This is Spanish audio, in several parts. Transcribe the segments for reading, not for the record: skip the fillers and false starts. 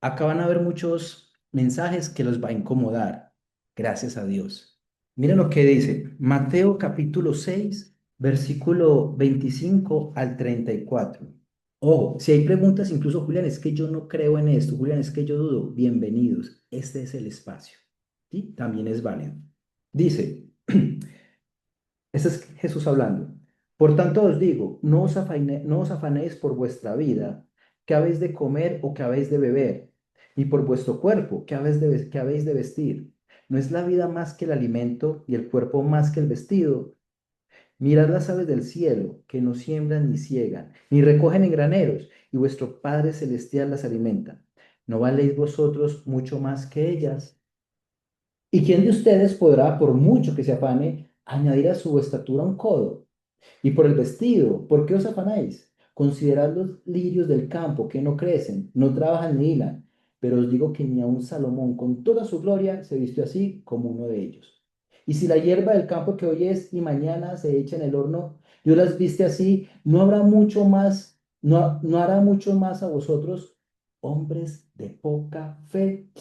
Acá van a haber muchos mensajes que los va a incomodar, gracias a Dios. Miren lo que dice Mateo capítulo 6, versículo 25 al 34. Ojo, si hay preguntas, incluso Julián, es que yo no creo en esto, Julián, es que yo dudo, bienvenidos, este es el espacio. ¿Sí? También es válido. Dice, este es Jesús hablando. Por tanto os digo, no os afanéis por vuestra vida, qué habéis de comer o qué habéis de beber, ni por vuestro cuerpo, qué habéis de vestir. ¿No es la vida más que el alimento y el cuerpo más que el vestido? Mirad las aves del cielo, que no siembran ni ciegan, ni recogen en graneros, y vuestro Padre Celestial las alimenta. ¿No valéis vosotros mucho más que ellas? ¿Y quién de ustedes podrá, por mucho que se afane, añadir a su estatura un codo? Y por el vestido, ¿por qué os afanáis? Considerad los lirios del campo que no crecen, no trabajan ni hilan, pero os digo que ni aun Salomón con toda su gloria se vistió así como uno de ellos. Y si la hierba del campo que hoy es y mañana se echa en el horno, Dios las viste así, no habrá mucho más, no hará mucho más a vosotros, hombres de poca fe.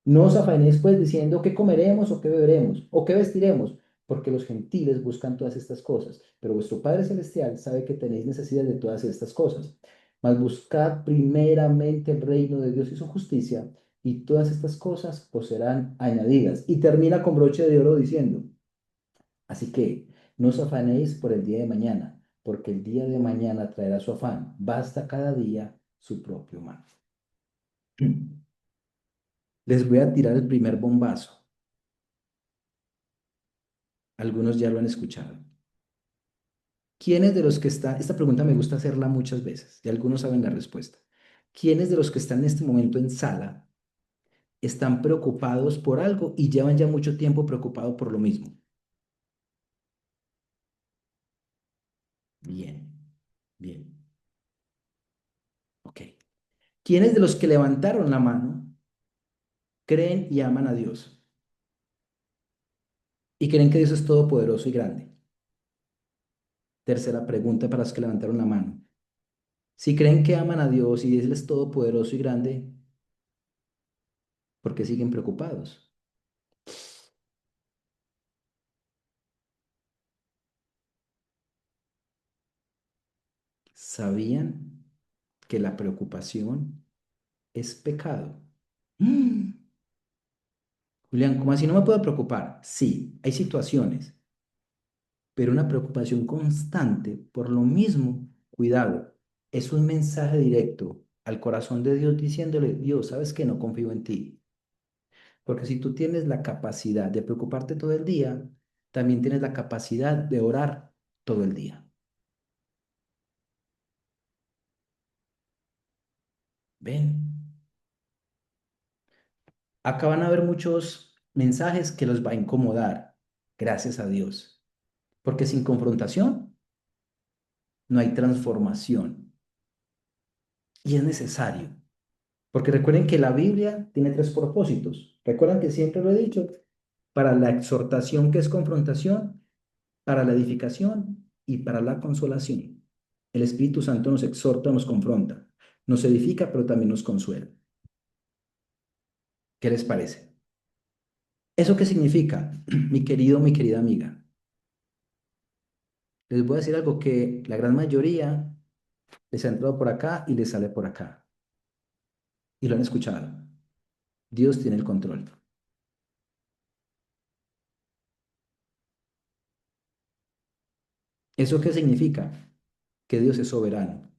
No os afanéis pues diciendo qué comeremos o qué beberemos o qué vestiremos, porque los gentiles buscan todas estas cosas, pero vuestro Padre Celestial sabe que tenéis necesidad de todas estas cosas. Mas buscad primeramente el reino de Dios y su justicia, y todas estas cosas os serán añadidas. Y termina con broche de oro diciendo, así que no os afanéis por el día de mañana, porque el día de mañana traerá su afán. Basta cada día su propio mal. Les voy a tirar el primer bombazo. Algunos ya lo han escuchado. ¿Quiénes de los que están, esta pregunta me gusta hacerla muchas veces y algunos saben la respuesta. ¿Quiénes de los que están en este momento en sala están preocupados por algo y llevan ya mucho tiempo preocupados por lo mismo? Bien, bien, ok. ¿Quiénes de los que levantaron la mano creen y aman a Dios y creen que Dios es todopoderoso y grande? Tercera pregunta para los que levantaron la mano. Si creen que aman a Dios y Dios es todopoderoso y grande, ¿por qué siguen preocupados? ¿Sabían que la preocupación es pecado? Mm. Julián, ¿cómo así no me puedo preocupar? Sí, hay situaciones, pero una preocupación constante por lo mismo, cuidado, es un mensaje directo al corazón de Dios diciéndole, Dios, ¿sabes que no confío en ti? Porque si tú tienes la capacidad de preocuparte todo el día, también tienes la capacidad de orar todo el día. Ven, acá van a haber muchos mensajes que los va a incomodar, gracias a Dios, porque sin confrontación no hay transformación. Y es necesario, porque recuerden que la Biblia tiene tres propósitos. Recuerdan que siempre lo he dicho, para la exhortación que es confrontación, para la edificación y para la consolación. El Espíritu Santo nos exhorta, nos confronta, nos edifica, pero también nos consuela. ¿Qué les parece? ¿Eso qué significa, mi querido, mi querida amiga? Les voy a decir algo que la gran mayoría les ha entrado por acá y les sale por acá. Y lo han escuchado. Dios tiene el control. ¿Eso qué significa? Que Dios es soberano.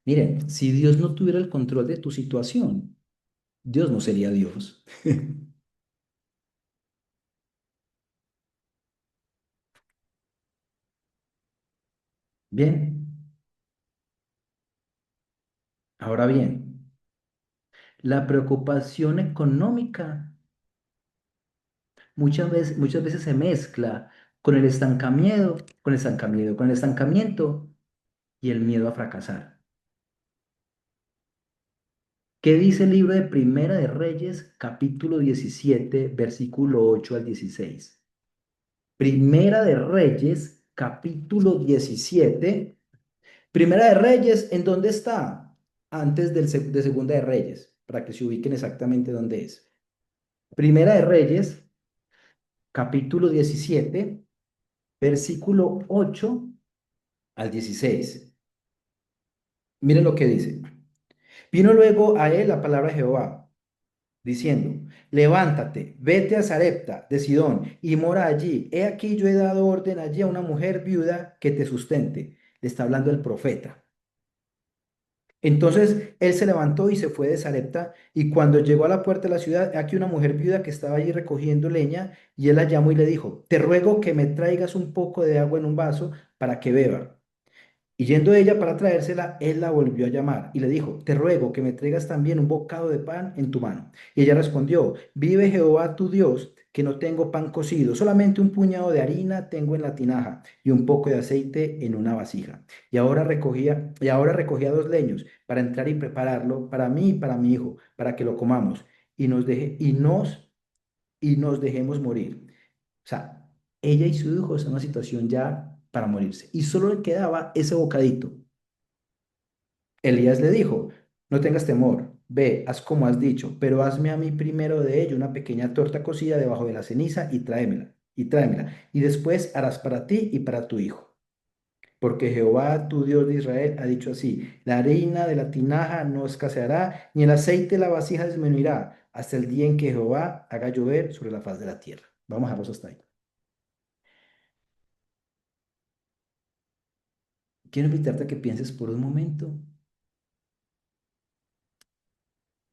Miren, si Dios no tuviera el control de tu situación, Dios no sería Dios. Bien, ahora bien, la preocupación económica muchas veces se mezcla con el estancamiento y el miedo a fracasar. ¿Qué dice el libro de Primera de Reyes, capítulo 17, versículo 8 al 16? Primera de Reyes, capítulo 17, Primera de Reyes, ¿en dónde está? Antes de Segunda de Reyes, para que se ubiquen exactamente dónde es. Primera de Reyes, capítulo 17, versículo 8 al 16. Miren lo que dice. Vino luego a él la palabra de Jehová, diciendo, levántate, vete a Sarepta de Sidón y mora allí. He aquí yo he dado orden allí a una mujer viuda que te sustente. Le está hablando el profeta. Entonces él se levantó y se fue de Sarepta, y cuando llegó a la puerta de la ciudad, aquí una mujer viuda que estaba allí recogiendo leña, y él la llamó y le dijo, te ruego que me traigas un poco de agua en un vaso para que beba. Y yendo ella para traérsela, él la volvió a llamar y le dijo, te ruego que me traigas también un bocado de pan en tu mano. Y ella respondió, vive Jehová tu Dios, que no tengo pan cocido, solamente un puñado de harina tengo en la tinaja y un poco de aceite en una vasija. Y ahora recogía 2 leños para entrar y prepararlo para mí y para mi hijo, para que lo comamos y nos dejemos morir. O sea, ella y su hijo están en una situación ya para morirse. Y solo le quedaba ese bocadito. Elías le dijo, no tengas temor, ve, haz como has dicho, pero hazme a mí primero de ello una pequeña torta cocida debajo de la ceniza y después harás para ti y para tu hijo. Porque Jehová, tu Dios de Israel, ha dicho así, la harina de la tinaja no escaseará, ni el aceite de la vasija disminuirá, hasta el día en que Jehová haga llover sobre la faz de la tierra. Vamos a verlos hasta ahí. Quiero invitarte a que pienses por un momento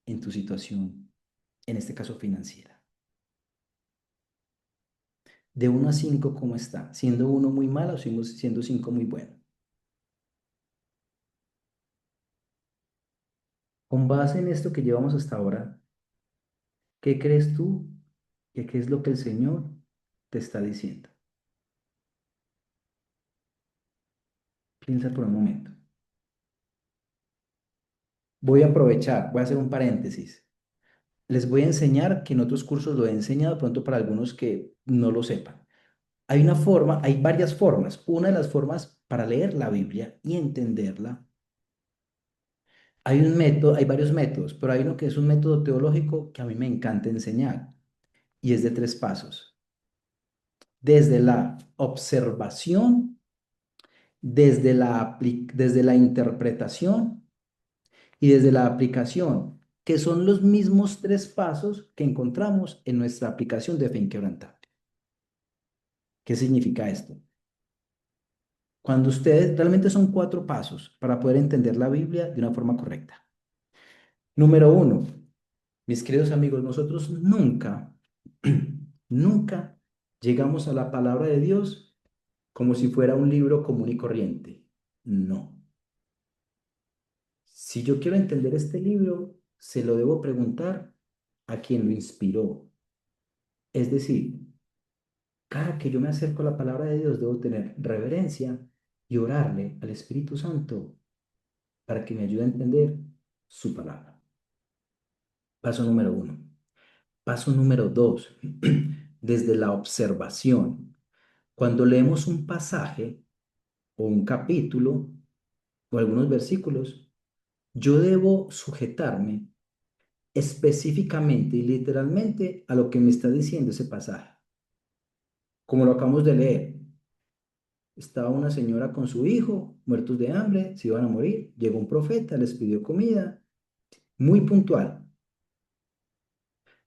en tu situación, en este caso financiera. De 1 a 5, ¿cómo está? Siendo uno muy malo o siendo 5 muy bueno. Con base en esto que llevamos hasta ahora, ¿qué crees tú? ¿Qué es lo que el Señor te está diciendo? Piensa por un momento. Voy a aprovechar, voy a hacer un paréntesis. Les voy a enseñar que en otros cursos lo he enseñado, pronto para algunos que no lo sepan. Hay varias formas. Una de las formas para leer la Biblia y entenderla. Hay varios métodos, pero hay uno que es un método teológico que a mí me encanta enseñar y es de 3 pasos. Desde la observación, desde la interpretación y desde la aplicación, que son los mismos 3 pasos que encontramos en nuestra aplicación de fe inquebrantable. ¿Qué significa esto? Cuando ustedes, realmente son 4 pasos para poder entender la Biblia de una forma correcta. Número 1, mis queridos amigos, nosotros nunca, nunca llegamos a la palabra de Dios como si fuera un libro común y corriente. No. Si yo quiero entender este libro, se lo debo preguntar a quien lo inspiró. Es decir, cada que yo me acerco a la palabra de Dios, debo tener reverencia y orarle al Espíritu Santo para que me ayude a entender su palabra. Paso número 1. Paso número 2. Desde la observación. Cuando leemos un pasaje o un capítulo o algunos versículos, yo debo sujetarme específicamente y literalmente a lo que me está diciendo ese pasaje. Como lo acabamos de leer, estaba una señora con su hijo, muertos de hambre, se iban a morir. Llegó un profeta, les pidió comida, muy puntual.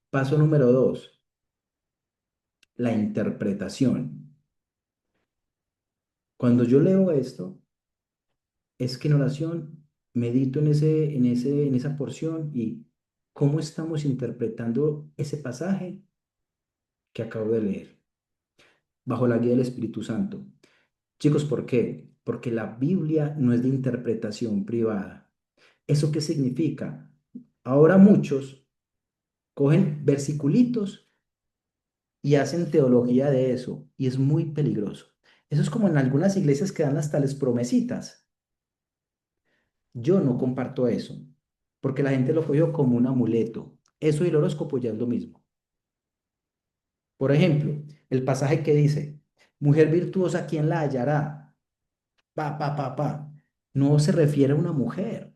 Paso número 2, la interpretación. Cuando yo leo esto, es que en oración medito en esa porción y cómo estamos interpretando ese pasaje que acabo de leer, bajo la guía del Espíritu Santo. Chicos, ¿por qué? Porque la Biblia no es de interpretación privada. ¿Eso qué significa? Ahora muchos cogen versiculitos y hacen teología de eso, y es muy peligroso. Eso es como en algunas iglesias que dan hasta les promesitas. Yo no comparto eso, porque la gente lo cogió como un amuleto. Eso y el horóscopo ya es lo mismo. Por ejemplo, el pasaje que dice, mujer virtuosa, ¿quién la hallará? Pa, pa, pa, pa. no se refiere a una mujer,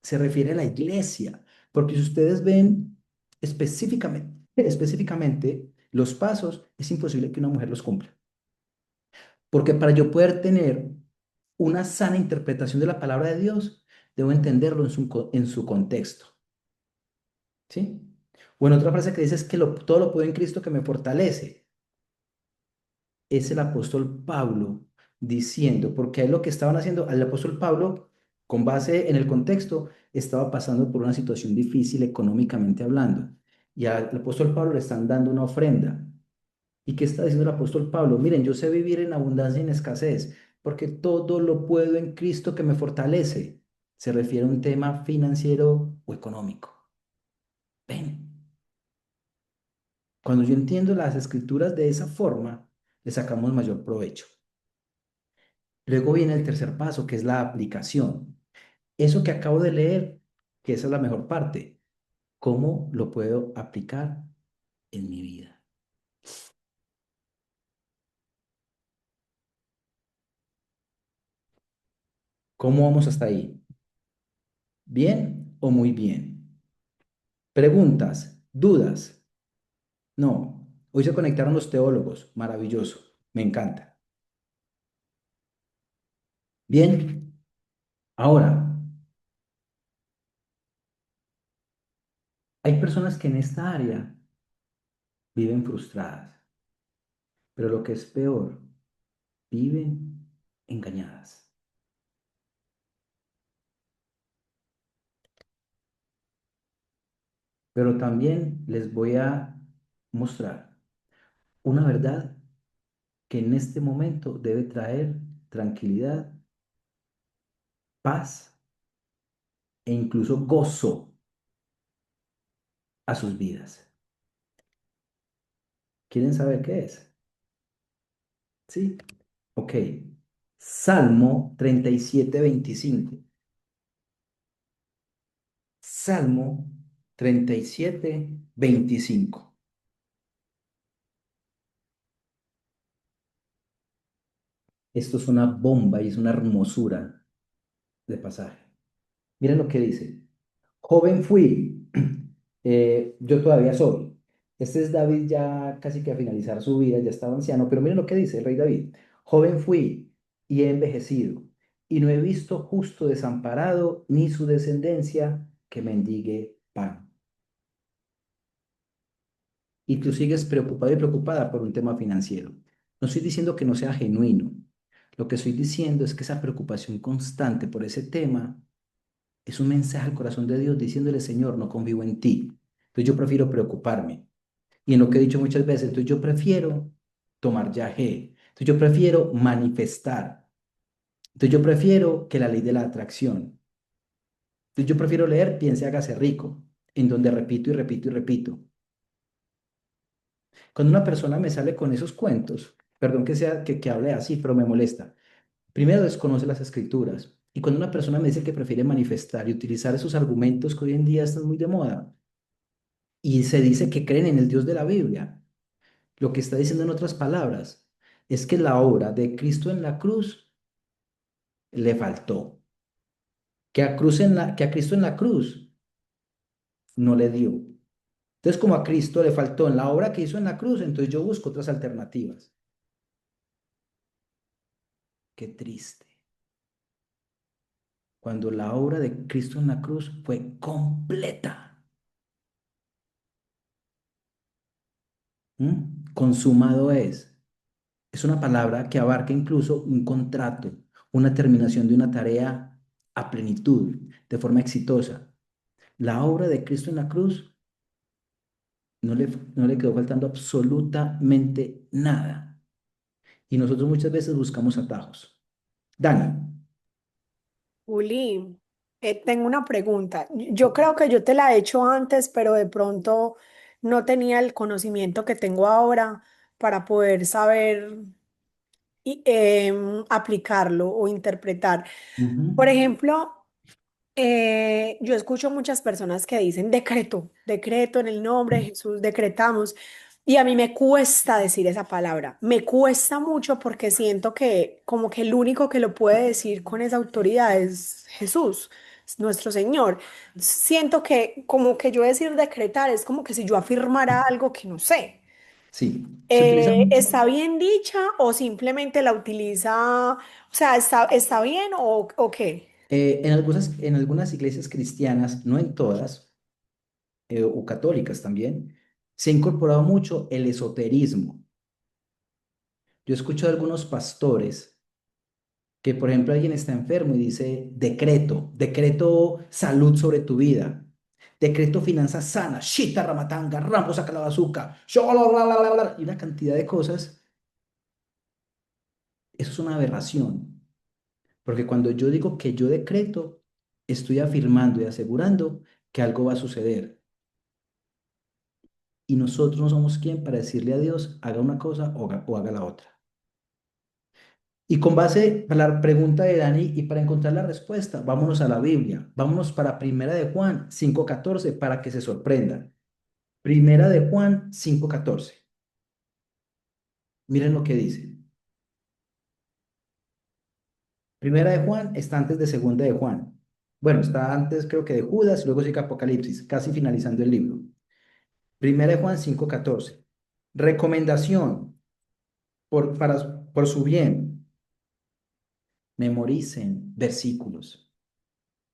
se refiere a la iglesia, porque si ustedes ven específicamente los pasos, es imposible que una mujer los cumpla. Porque para yo poder tener una sana interpretación de la palabra de Dios, debo entenderlo en su contexto, ¿sí? O en otra frase que dice es que todo lo puedo en Cristo que me fortalece. Es el apóstol Pablo diciendo, porque es lo que estaban haciendo, el apóstol Pablo, con base en el contexto, estaba pasando por una situación difícil económicamente hablando. Y al apóstol Pablo le están dando una ofrenda. ¿Y qué está diciendo el apóstol Pablo? Miren, yo sé vivir en abundancia y en escasez, porque todo lo puedo en Cristo que me fortalece. Se refiere a un tema financiero o económico. Ven, cuando yo entiendo las escrituras de esa forma, le sacamos mayor provecho. Luego viene el tercer paso, que es la aplicación. Eso que acabo de leer, que esa es la mejor parte, ¿cómo lo puedo aplicar en mi vida? ¿Cómo vamos hasta ahí? ¿Bien o muy bien? Preguntas, dudas. No, hoy se conectaron los teólogos, maravilloso, me encanta. Bien, ahora, hay personas que en esta área viven frustradas, pero lo que es peor, viven engañadas. Pero también les voy a mostrar una verdad que en este momento debe traer tranquilidad, paz e incluso gozo a sus vidas. ¿Quieren saber qué es? ¿Sí? Ok. Salmo 37:25. Salmo 37:25. Esto es una bomba y es una hermosura de pasaje. Miren lo que dice. Joven fui, yo todavía soy. Este es David ya casi que a finalizar su vida, ya estaba anciano, pero miren lo que dice el rey David. Joven fui y he envejecido, y no he visto justo desamparado, ni su descendencia que mendigue pan. Y tú sigues preocupado y preocupada por un tema financiero. No estoy diciendo que no sea genuino. Lo que estoy diciendo es que esa preocupación constante por ese tema es un mensaje al corazón de Dios diciéndole, Señor, no confío en ti. Entonces yo prefiero preocuparme. Y en lo que he dicho muchas veces, entonces yo prefiero tomar yagé. Entonces yo prefiero manifestar. Entonces yo prefiero que la ley de la atracción. Entonces yo prefiero leer Piense, hágase rico, en donde repito y repito y repito. Cuando una persona me sale con esos cuentos, perdón que hable así, pero me molesta. Primero desconoce las escrituras. Y cuando una persona me dice que prefiere manifestar y utilizar esos argumentos que hoy en día están muy de moda, y se dice que creen en el Dios de la Biblia, lo que está diciendo en otras palabras es que la obra de Cristo en la cruz le faltó, que a Cristo en la cruz no le dio. Entonces, como a Cristo le faltó en la obra que hizo en la cruz, entonces yo busco otras alternativas. Qué triste. Cuando la obra de Cristo en la cruz fue completa. Consumado es. Es una palabra que abarca incluso un contrato, una terminación de una tarea a plenitud, de forma exitosa. La obra de Cristo en la cruz no le quedó faltando absolutamente nada. Y nosotros muchas veces buscamos atajos. Dani. Juli, tengo una pregunta. Yo creo que yo te la he hecho antes, pero de pronto no tenía el conocimiento que tengo ahora para poder saber y, aplicarlo o interpretar. Ujú. Por ejemplo, yo escucho muchas personas que dicen decreto, decreto en el nombre de Jesús, decretamos. Y a mí me cuesta decir esa palabra, me cuesta mucho porque siento que como que el único que lo puede decir con esa autoridad es Jesús, es nuestro Señor. Siento que como que yo decir decretar es como que si yo afirmara algo que no sé. Sí, se utiliza mucho. ¿Está bien dicha o simplemente la utiliza? O sea, ¿está bien o qué? En algunas iglesias cristianas, no en todas, o católicas también, se ha incorporado mucho el esoterismo. Yo escucho de algunos pastores que, por ejemplo, alguien está enfermo y dice, decreto, decreto salud sobre tu vida, decreto finanzas sanas, shita ramatanga, ramos saca la bazooka, y una cantidad de cosas. Eso es una aberración, porque cuando yo digo que yo decreto, estoy afirmando y asegurando que algo va a suceder. Y nosotros no somos quien para decirle a Dios, haga una cosa o haga la otra. Y con base a la pregunta de Dani y para encontrar la respuesta, vámonos a la Biblia. Vámonos para Primera de Juan 5:14 para que se sorprendan. Primera de Juan 5:14. Miren lo que dice. Primera de Juan está antes de Segunda de Juan. Bueno, está antes creo que de Judas, luego sigue Apocalipsis, casi finalizando el libro. Primera de Juan 5:14. Recomendación por su bien. Memoricen versículos.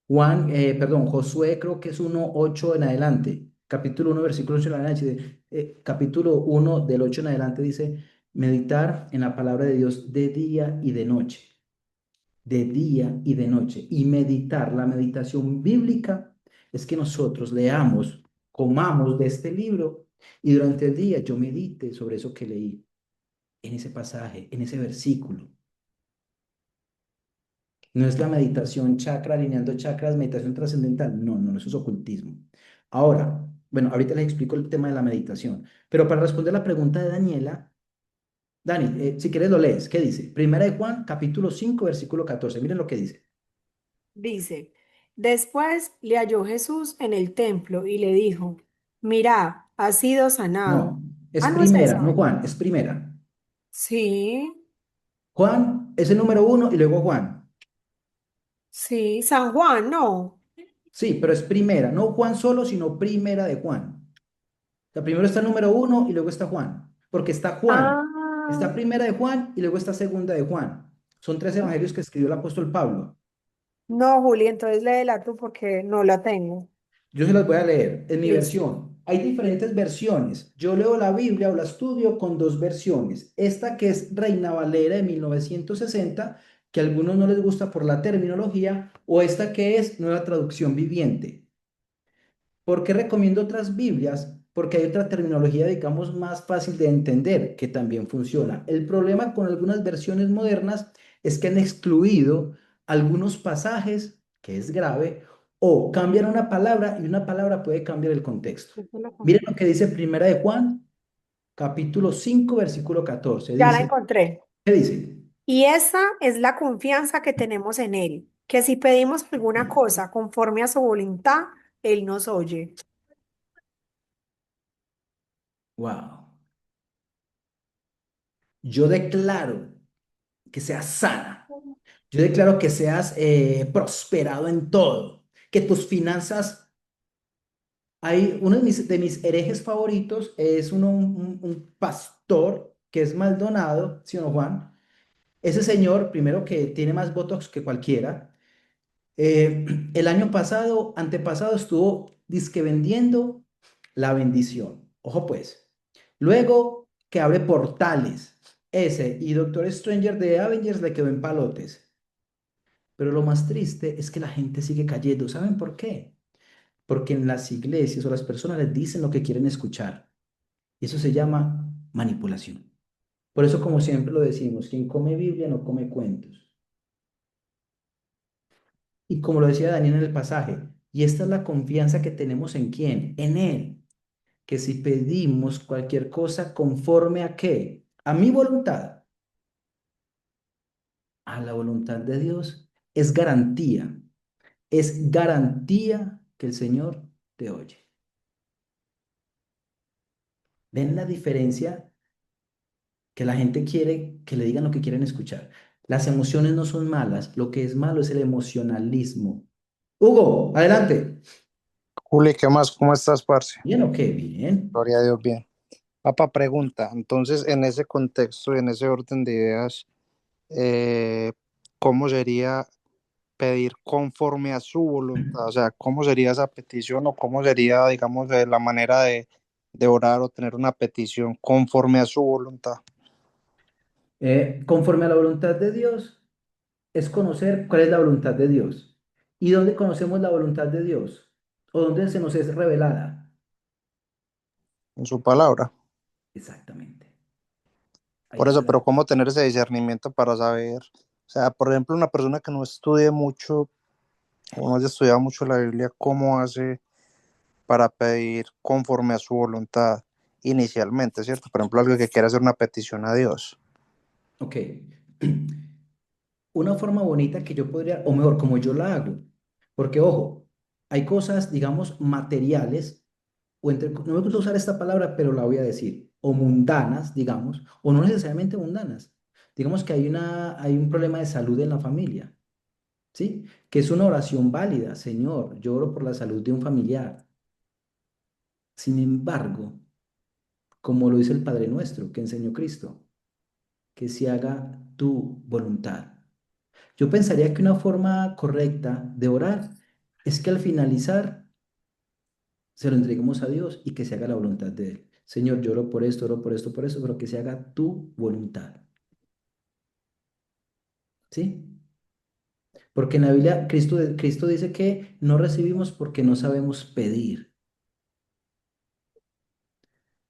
Josué creo que es 1:8 en adelante, capítulo 1 versículo 8 en adelante, capítulo 1 del 8 en adelante dice, meditar en la palabra de Dios de día y de noche, y meditar, la meditación bíblica es que nosotros leamos, comamos de este libro y durante el día yo medite sobre eso que leí, en ese pasaje, en ese versículo. No es la meditación chakra, alineando chakras, meditación trascendental. No, no, eso es ocultismo. Ahora, bueno, ahorita les explico el tema de la meditación, pero para responder la pregunta de Daniela, Dani, si quieres lo lees. ¿Qué dice? Primera de Juan, capítulo 5 versículo 14. Miren lo que dice. Dice, después le halló Jesús en el templo y le dijo, mira, has sido sanado. No, es Ah, ¿no es primera, no esa? Juan, es primera. Sí, Juan es el número uno y luego Juan. sí, San Juan, no. Sí, pero es primera, no Juan solo, sino primera de Juan. O sea, primero está el número uno y luego está Juan, porque está Juan, Ah, está primera de Juan y luego está segunda de Juan. Son tres evangelios que escribió el apóstol Pablo. no, Juli, entonces léela tú porque no la tengo. Yo se las voy a leer en mi Listo. versión. Hay diferentes versiones. Yo leo la Biblia o la estudio con dos versiones. Esta que es Reina Valera de 1960, que a algunos no les gusta por la terminología, o esta que es Nueva Traducción Viviente. ¿Por qué recomiendo otras Biblias? Porque hay otra terminología, digamos, más fácil de entender, que también funciona. El problema con algunas versiones modernas es que han excluido algunos pasajes, que es grave, o cambian una palabra y una palabra puede cambiar el contexto. Yo te la Miren conté. lo que dice Primera de Juan, capítulo 5 versículo 14. Ya la Dice, encontré. ¿qué dice? Y esa es la confianza que tenemos en Él, que si pedimos alguna cosa conforme a su voluntad, Él nos oye. Wow. Yo declaro que seas sana. Yo declaro que seas prosperado en todo, que tus finanzas. Hay uno de mis herejes favoritos, es un pastor que es Maldonado, ¿sí o no, Juan? Ese señor, primero que tiene más Botox que cualquiera, el año pasado, antepasado, estuvo disque vendiendo la bendición. Ojo pues. Luego que abre portales. Ese y Doctor Stranger de Avengers le quedó en palotes. Pero lo más triste es que la gente sigue cayendo. ¿Saben por qué? Porque en las iglesias o las personas les dicen lo que quieren escuchar. Y eso se llama manipulación. Por eso, como siempre lo decimos, quien come Biblia no come cuentos. Y como lo decía Daniel en el pasaje, y esta es la confianza que tenemos en quién, en Él, que si pedimos cualquier cosa conforme a qué, a mi voluntad, a la voluntad de Dios, es garantía que el Señor te oye. ¿Ven la diferencia? Que la gente quiere que le digan lo que quieren escuchar. Las emociones no son malas, lo que es malo es el emocionalismo. Hugo, adelante. Juli, ¿qué más? ¿Cómo estás, parce? Bien o qué, bien. Gloria a Dios, bien. Papá pregunta, entonces en ese contexto y en ese orden de ideas, eh, ¿cómo sería pedir conforme a su voluntad? O sea, ¿cómo sería esa petición o cómo sería, digamos, la manera de orar o tener una petición conforme a su voluntad Conforme a la voluntad de Dios, es conocer cuál es la voluntad de Dios. ¿Y dónde conocemos la voluntad de Dios? ¿O dónde se nos es revelada? en su palabra? Exactamente. Ahí Por eso, está pero la... ¿cómo tener ese discernimiento para saber? O sea, por ejemplo, una persona que no estudie mucho o no haya estudiado mucho la Biblia, ¿cómo hace para pedir conforme a su voluntad inicialmente, ¿cierto? Por ejemplo, alguien que quiera hacer una petición a Dios. Ok. Una forma bonita que yo podría, o mejor, como yo la hago, porque ojo, hay cosas, digamos, materiales, o entre, no me gusta usar esta palabra, pero la voy a decir, o mundanas, digamos, o no necesariamente mundanas. Digamos que hay un problema de salud en la familia, ¿sí? Que es una oración válida, Señor, yo oro por la salud de un familiar. Sin embargo, como lo dice el Padre Nuestro que enseñó Cristo, que se haga tu voluntad. Yo pensaría que una forma correcta de orar es que al finalizar se lo entreguemos a Dios y que se haga la voluntad de Él. Señor, yo oro por esto, por eso, pero que se haga tu voluntad. ¿Sí? Porque en la Biblia Cristo dice que no recibimos porque no sabemos pedir.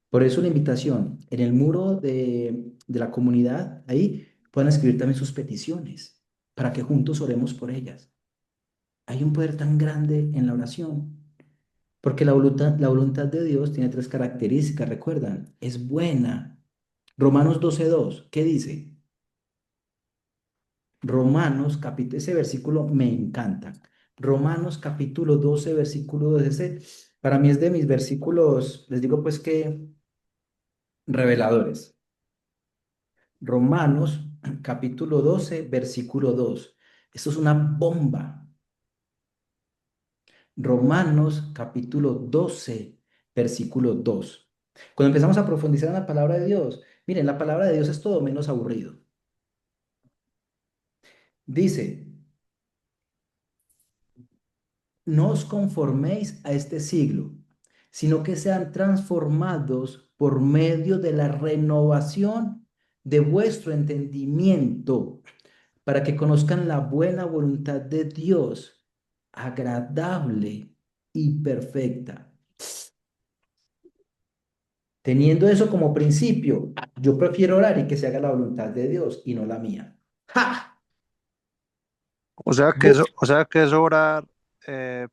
Por eso la invitación, en el muro de la comunidad, ahí pueden escribir también sus peticiones para que juntos oremos por ellas. Hay un poder tan grande en la oración. Porque la voluntad de Dios tiene tres características, recuerdan, es buena. Romanos 12:2, ¿qué dice? Romanos, capítulo, ese versículo me encanta. Romanos capítulo 12, versículo 2, ese para mí es de mis versículos, les digo pues que reveladores. Romanos capítulo 12, versículo 2. Esto es una bomba. Romanos capítulo 12, versículo 2. Cuando empezamos a profundizar en la palabra de Dios, miren, la palabra de Dios es todo menos aburrido. Dice, no os conforméis a este siglo, sino que sean transformados por medio de la renovación de vuestro entendimiento, para que conozcan la buena voluntad de Dios, agradable y perfecta. Teniendo eso como principio, yo prefiero orar y que se haga la voluntad de Dios y no la mía. ¡Ja! O sea que es orar,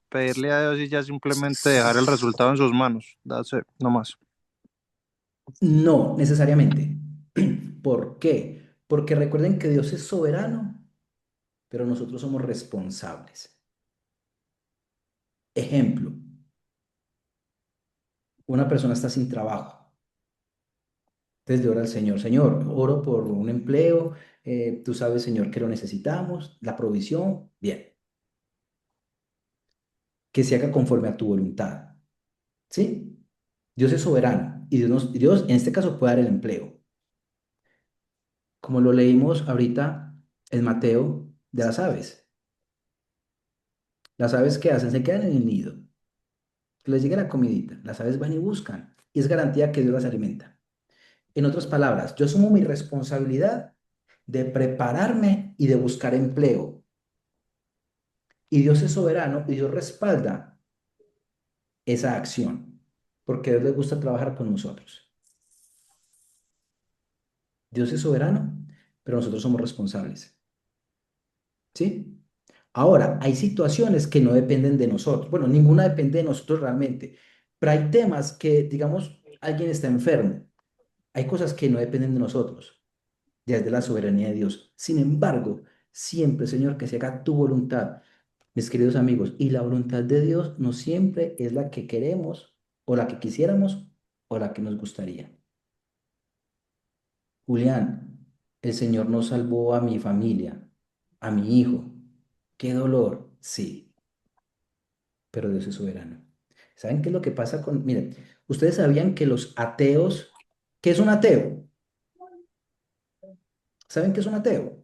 pedirle a Dios y ya simplemente dejar el resultado en sus manos. That's it, no más. No necesariamente. ¿Por qué? Porque recuerden que Dios es soberano, pero nosotros somos responsables. Ejemplo, una persona está sin trabajo. Entonces le ora al Señor, Señor, oro por un empleo, tú sabes, Señor, que lo necesitamos, la provisión, bien, que se haga conforme a tu voluntad, ¿sí? Dios es soberano y Dios en este caso puede dar el empleo. Como lo leímos ahorita en Mateo de las aves. Las aves que hacen se quedan en el nido, que les llega la comidita, las aves van y buscan y es garantía que Dios las alimenta. En otras palabras, yo asumo mi responsabilidad de prepararme y de buscar empleo. Y Dios es soberano y Dios respalda esa acción, porque a Dios le gusta trabajar con nosotros. Dios es soberano, pero nosotros somos responsables. ¿Sí? Ahora, hay situaciones que no dependen de nosotros. Bueno, ninguna depende de nosotros realmente, pero hay temas que, digamos, alguien está enfermo. Hay cosas que no dependen de nosotros, ya es de la soberanía de Dios. Sin embargo, siempre, Señor, que se haga tu voluntad, mis queridos amigos, y la voluntad de Dios no siempre es la que queremos o la que quisiéramos o la que nos gustaría. Julián, el Señor no salvó a mi familia, a mi hijo. Qué dolor, sí, pero Dios es soberano. ¿Saben qué es lo que pasa con... Miren, ustedes sabían que los ateos... ¿Qué es un ateo? ¿Saben qué es un ateo?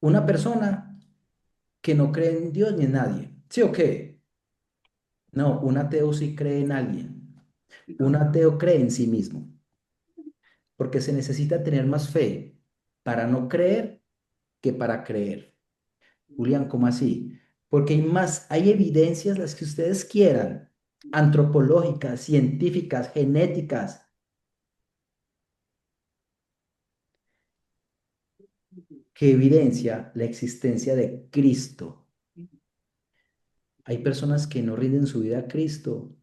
Una persona que no cree en Dios ni en nadie. ¿Sí o qué? No, un ateo sí cree en alguien. Un ateo cree en sí mismo, porque se necesita tener más fe para no creer que para creer. Julián, ¿cómo así? Porque hay evidencias, las que ustedes quieran, antropológicas, científicas, genéticas, que evidencia la existencia de Cristo. Hay personas que no rinden su vida a Cristo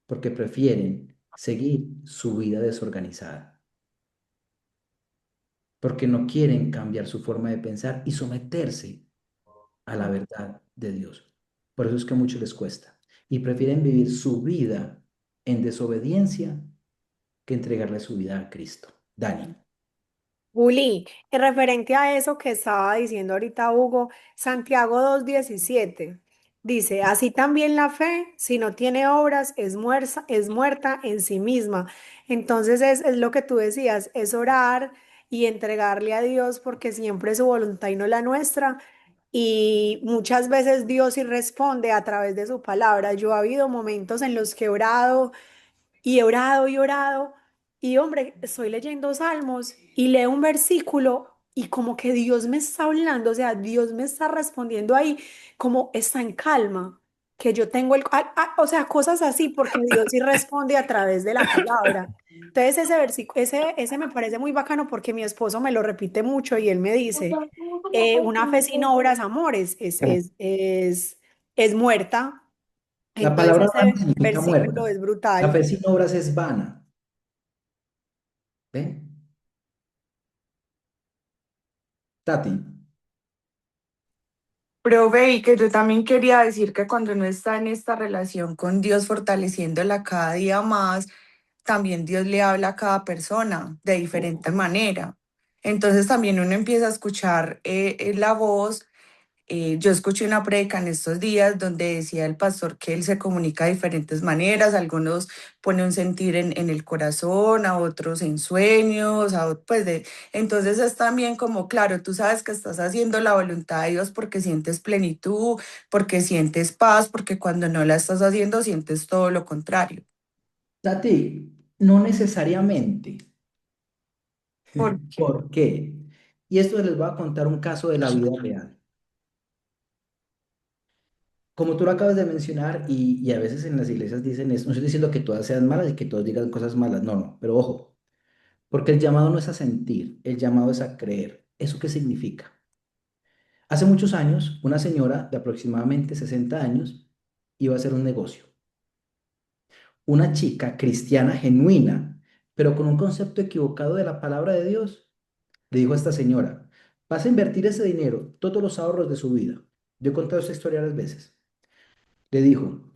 porque prefieren seguir su vida desorganizada, porque no quieren cambiar su forma de pensar y someterse a la verdad de Dios. Por eso es que a muchos les cuesta y prefieren vivir su vida en desobediencia que entregarle su vida a Cristo. Dani, Juli, en referente a eso que estaba diciendo ahorita Hugo, Santiago 2:17 dice, así también la fe, si no tiene obras, es muerta en sí misma. Entonces es lo que tú decías, es orar y entregarle a Dios porque siempre es su voluntad y no la nuestra. Y muchas veces Dios sí responde a través de su palabra. Yo ha habido momentos en los que he orado y he orado y orado. Y hombre, estoy leyendo Salmos y leo un versículo y como que Dios me está hablando, o sea, Dios me está respondiendo ahí, como está en calma, que yo tengo o sea, cosas así, porque Dios sí responde a través de la palabra. Entonces ese versículo, ese me parece muy bacano porque mi esposo me lo repite mucho y él me dice, una fe sin obras, amores, es muerta. la Entonces palabra vana ese significa versículo muerta. es La brutal. fe sin obras es vana. ¿Ven? Tati, Profe, y que yo también quería decir que cuando uno está en esta relación con Dios, fortaleciéndola cada día más, también Dios le habla a cada persona de diferente manera. Entonces también uno empieza a escuchar la voz. Yo escuché una prédica en estos días donde decía el pastor que él se comunica de diferentes maneras, algunos pone un sentir en el corazón, a otros en sueños, entonces es también como, claro, tú sabes que estás haciendo la voluntad de Dios porque sientes plenitud, porque sientes paz, porque cuando no la estás haciendo sientes todo lo contrario. Tati, no necesariamente. ¿Por qué? ¿Por qué? Y esto les voy a contar un caso de la vida real. Como tú lo acabas de mencionar, y a veces en las iglesias dicen eso, no estoy diciendo que todas sean malas y que todos digan cosas malas, no, no, pero ojo, porque el llamado no es a sentir, el llamado es a creer. ¿Eso qué significa? Hace muchos años, una señora de aproximadamente 60 años iba a hacer un negocio. Una chica cristiana genuina, pero con un concepto equivocado de la palabra de Dios, le dijo a esta señora, vas a invertir ese dinero, todos los ahorros de su vida. Yo he contado esta historia varias veces. Le dijo,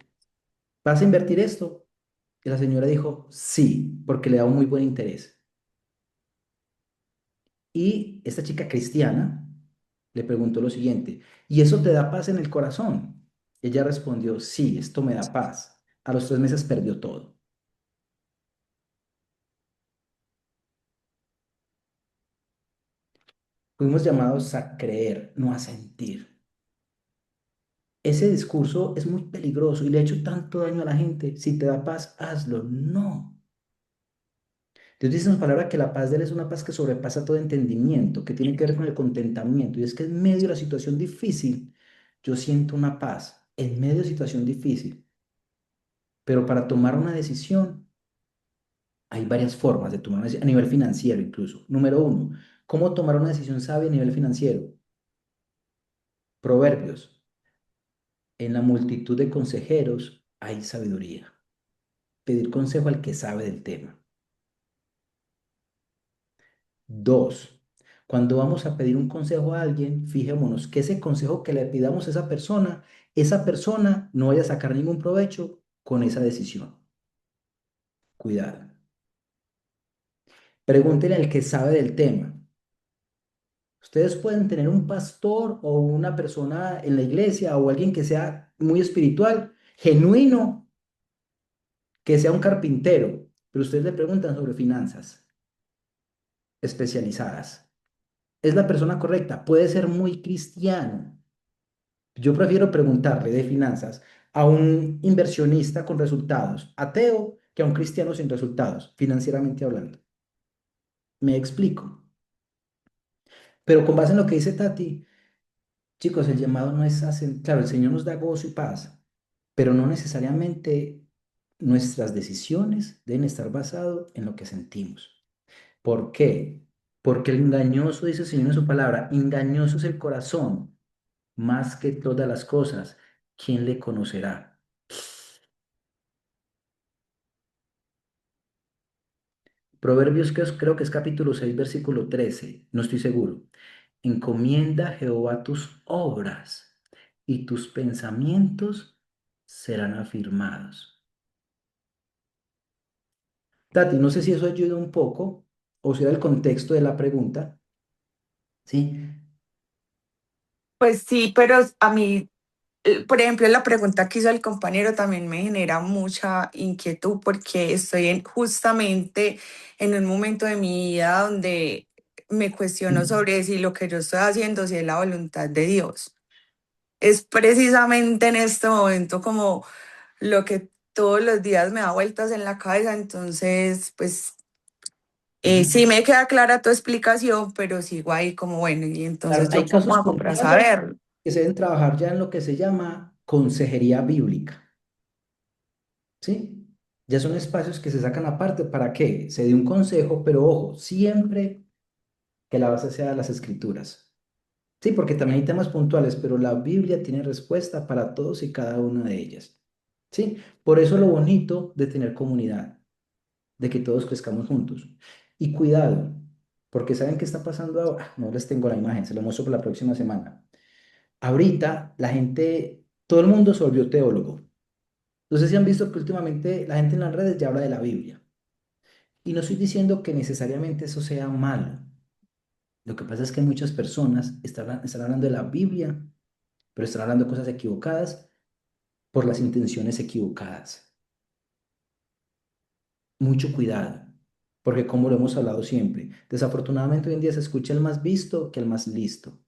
¿vas a invertir esto? Y la señora dijo, sí, porque le da un muy buen interés. Y esta chica cristiana le preguntó lo siguiente, ¿y eso te da paz en el corazón? Ella respondió, sí, esto me da paz. A los 3 meses perdió todo. Fuimos llamados a creer, no a sentir. Ese discurso es muy peligroso y le ha hecho tanto daño a la gente. Si te da paz, hazlo. No. Dios dice en su palabra que la paz de Él es una paz que sobrepasa todo entendimiento, que tiene que ver con el contentamiento. Y es que en medio de la situación difícil, yo siento una paz, en medio de situación difícil. Pero para tomar una decisión, hay varias formas de tomar una decisión, a nivel financiero incluso. Número uno, ¿cómo tomar una decisión sabia a nivel financiero? Proverbios. En la multitud de consejeros hay sabiduría. Pedir consejo al que sabe del tema. Dos, Cuando vamos a pedir un consejo a alguien, fijémonos que ese consejo que le pidamos a esa persona no vaya a sacar ningún provecho con esa decisión. Cuidado. Pregúntenle al que sabe del tema. Ustedes pueden tener un pastor o una persona en la iglesia o alguien que sea muy espiritual, genuino, que sea un carpintero, pero ustedes le preguntan sobre finanzas especializadas. ¿Es la persona correcta? Puede ser muy cristiano. Yo prefiero preguntarle de finanzas a un inversionista con resultados, ateo, que a un cristiano sin resultados, financieramente hablando. Me explico. Pero con base en lo que dice Tati, chicos, el llamado no es hacer, claro, el Señor nos da gozo y paz, pero no necesariamente nuestras decisiones deben estar basadas en lo que sentimos. ¿Por qué? Porque el engañoso, dice el Señor en su palabra, engañoso es el corazón más que todas las cosas. ¿Quién le conocerá? Proverbios, creo que es capítulo 6 versículo 13, no estoy seguro. Encomienda a Jehová tus obras y tus pensamientos serán afirmados. Tati, no sé si eso ayuda un poco o si era el contexto de la pregunta, ¿sí? Pues sí, pero a mí, por ejemplo, la pregunta que hizo el compañero también me genera mucha inquietud porque estoy justamente en un momento de mi vida donde me cuestiono sobre si lo que yo estoy haciendo, si es la voluntad de Dios. Es precisamente en este momento como lo que todos los días me da vueltas en la cabeza, entonces, pues sí Ujú. me queda clara tu explicación, pero sigo ahí como, bueno, y Claro, entonces yo hay cómo casos hago para puntuales saberlo. que se deben trabajar ya en lo que se llama consejería bíblica, ¿sí? Ya son espacios que se sacan aparte para que se dé un consejo, pero ojo, siempre que la base sea las escrituras. Sí, porque también hay temas puntuales, pero la Biblia tiene respuesta para todos y cada una de ellas. Sí, por eso lo bonito de tener comunidad, de que todos crezcamos juntos. Y cuidado, porque ¿saben qué está pasando ahora? No les tengo la imagen, se lo muestro para la próxima semana. Ahorita la gente, todo el mundo se volvió teólogo. No sé si han visto que últimamente la gente en las redes ya habla de la Biblia. Y no estoy diciendo que necesariamente eso sea malo. Lo que pasa es que muchas personas están hablando de la Biblia, pero están hablando cosas equivocadas por las intenciones equivocadas. Mucho cuidado, porque como lo hemos hablado siempre, desafortunadamente hoy en día se escucha el más visto que el más listo.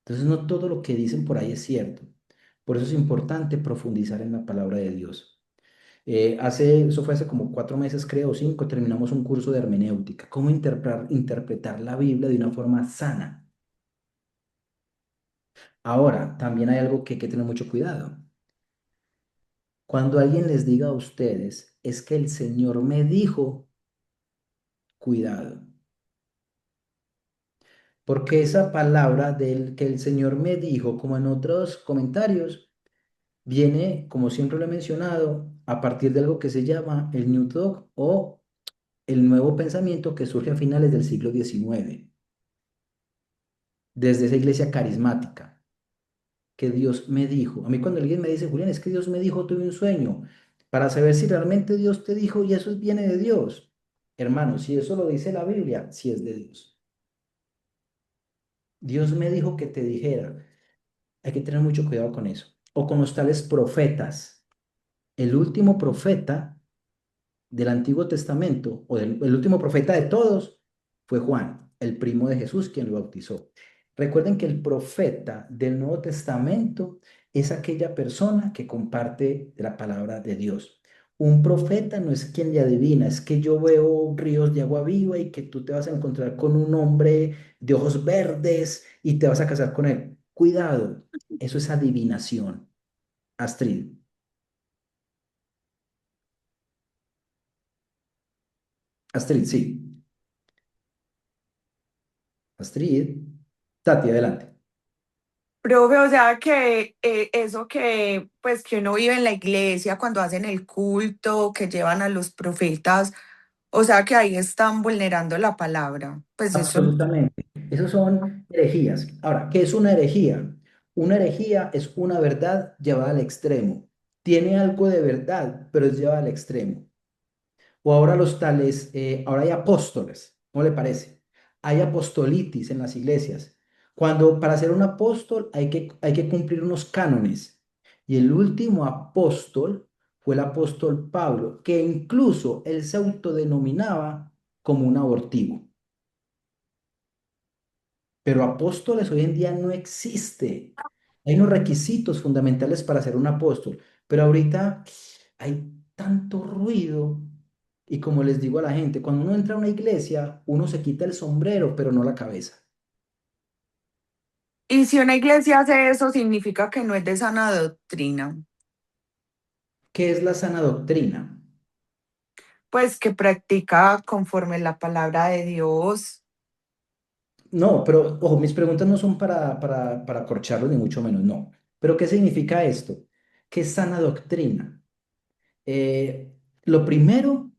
Entonces no todo lo que dicen por ahí es cierto. Por eso es importante profundizar en la palabra de Dios. Eso fue hace como 4 meses, creo, o 5, terminamos un curso de hermenéutica, cómo interpretar la Biblia de una forma sana. Ahora, también hay algo que hay que tener mucho cuidado. Cuando alguien les diga a ustedes, es que el Señor me dijo, cuidado, porque esa palabra del que el Señor me dijo, como en otros comentarios, viene, como siempre lo he mencionado, a partir de algo que se llama el New Thought o el nuevo pensamiento que surge a finales del siglo XIX, desde esa iglesia carismática, que Dios me dijo. A mí cuando alguien me dice, Julián, es que Dios me dijo, tuve un sueño, para saber si realmente Dios te dijo y eso viene de Dios. Hermano, si eso lo dice la Biblia, sí es de Dios. Dios me dijo que te dijera. Hay que tener mucho cuidado con eso. O con los tales profetas. El último profeta del Antiguo Testamento, o el último profeta de todos, fue Juan, el primo de Jesús, quien lo bautizó. Recuerden que el profeta del Nuevo Testamento es aquella persona que comparte la palabra de Dios. Un profeta no es quien le adivina, es que yo veo ríos de agua viva y que tú te vas a encontrar con un hombre de ojos verdes y te vas a casar con él. Cuidado, eso es adivinación. Astrid, Astrid, sí. Astrid, Tati, adelante. Profe, o sea que eso que pues que uno vive en la iglesia cuando hacen el culto, que llevan a los profetas, O sea que ahí están vulnerando la palabra. Pues eso. Absolutamente. Esos son herejías. Ahora, ¿qué es una herejía? Una herejía es una verdad llevada al extremo. Tiene algo de verdad, pero es llevada al extremo. O ahora los tales, ahora hay apóstoles, ¿cómo le parece? Hay apostolitis en las iglesias. Cuando para ser un apóstol hay que cumplir unos cánones. Y el último apóstol fue el apóstol Pablo, que incluso él se autodenominaba como un abortivo. Pero apóstoles hoy en día no existe. Hay unos requisitos fundamentales para ser un apóstol, pero ahorita hay tanto ruido y como les digo a la gente, cuando uno entra a una iglesia, uno se quita el sombrero, pero no la cabeza. Y si una iglesia hace eso, significa que no es de sana doctrina, ¿Qué es la sana doctrina? pues que practica conforme la palabra de Dios. No, pero ojo, mis preguntas no son para acorcharlos, ni mucho menos, no. Pero ¿qué significa esto? ¿Qué es sana doctrina? Lo primero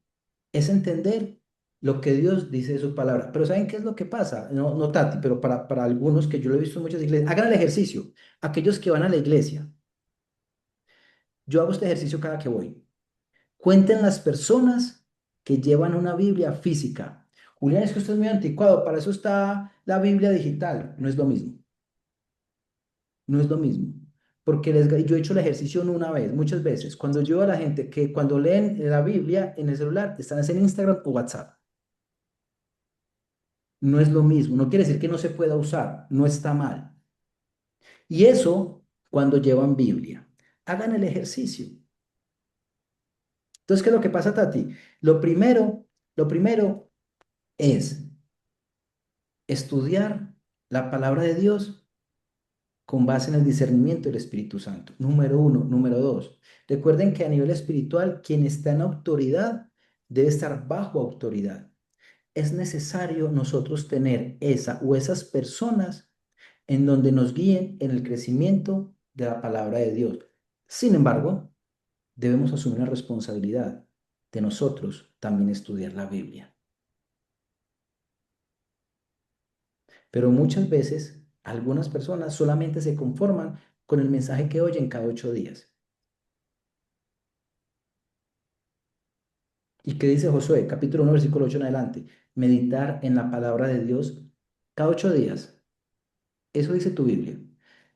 es entender lo que Dios dice de su palabra. Pero ¿saben qué es lo que pasa? No, no, Tati, pero para algunos que yo lo he visto en muchas iglesias, hagan el ejercicio. Aquellos que van a la iglesia, yo hago este ejercicio cada que voy. Cuenten las personas que llevan una Biblia física. Julián, es que usted es muy anticuado, para eso está la Biblia digital. No es lo mismo, no es lo mismo. Porque yo he hecho el ejercicio no una vez, muchas veces. Cuando yo a la gente que cuando leen la Biblia en el celular, están en Instagram o WhatsApp. No es lo mismo, no quiere decir que no se pueda usar, no está mal. Y eso cuando llevan Biblia. Hagan el ejercicio. Entonces, ¿qué es lo que pasa, Tati? Lo primero es estudiar la palabra de Dios con base en el discernimiento del Espíritu Santo. Número uno. Número dos, recuerden que a nivel espiritual, quien está en autoridad debe estar bajo autoridad. Es necesario nosotros tener esa o esas personas en donde nos guíen en el crecimiento de la palabra de Dios. Sin embargo, debemos asumir la responsabilidad de nosotros también estudiar la Biblia. Pero muchas veces algunas personas solamente se conforman con el mensaje que oyen cada 8 días. ¿Y qué dice Josué? Capítulo 1, versículo 8 en adelante. Meditar en la palabra de Dios cada 8 días. Eso dice tu Biblia.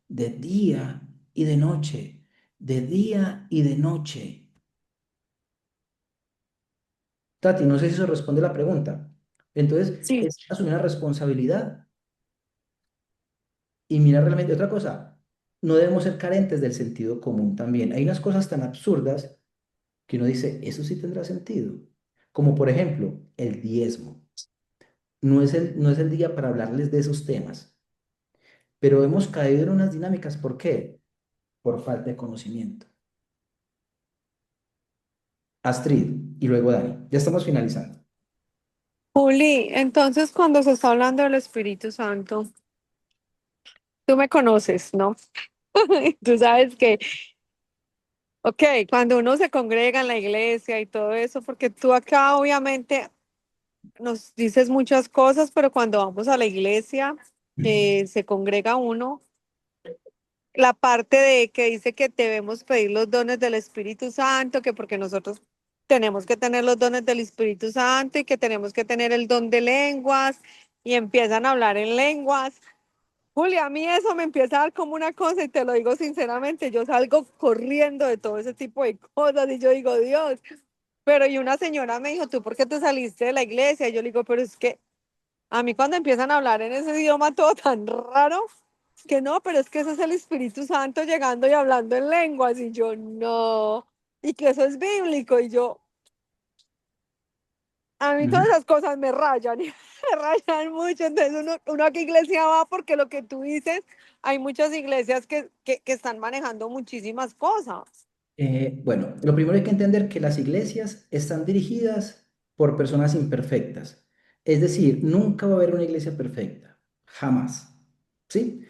De día y de noche. De día y de noche. Tati, no sé si eso responde a la pregunta. Entonces, Sí. es asumir la responsabilidad y mirar realmente otra cosa. No debemos ser carentes del sentido común también. Hay unas cosas tan absurdas que uno dice, eso sí tendrá sentido. Como por ejemplo, el diezmo. No es el día para hablarles de esos temas, pero hemos caído en unas dinámicas. ¿Por qué? Por falta de conocimiento. Astrid y luego Dani. Ya estamos finalizando. Juli, entonces cuando se está hablando del Espíritu Santo, tú me conoces, ¿no? Tú sabes que, ok, cuando uno se congrega en la iglesia y todo eso, porque tú acá obviamente nos dices muchas cosas, pero cuando vamos a la iglesia, se congrega uno. La parte de que dice que debemos pedir los dones del Espíritu Santo, que porque nosotros tenemos que tener los dones del Espíritu Santo y que tenemos que tener el don de lenguas y empiezan a hablar en lenguas. Julia, a mí eso me empieza a dar como una cosa y te lo digo sinceramente, yo salgo corriendo de todo ese tipo de cosas y yo digo, Dios, pero y una señora me dijo, ¿tú por qué te saliste de la iglesia? Y yo le digo, pero es que a mí cuando empiezan a hablar en ese idioma todo tan raro, que no, pero es que ese es el Espíritu Santo llegando y hablando en lenguas y yo no, y que eso es bíblico y yo, a mí todas Ujú. esas cosas me rayan y me rayan mucho, entonces uno a qué iglesia va porque lo que tú dices, hay muchas iglesias que están manejando muchísimas cosas. Bueno, lo primero hay que entender que las iglesias están dirigidas por personas imperfectas. Es decir, nunca va a haber una iglesia perfecta. Jamás. ¿Sí?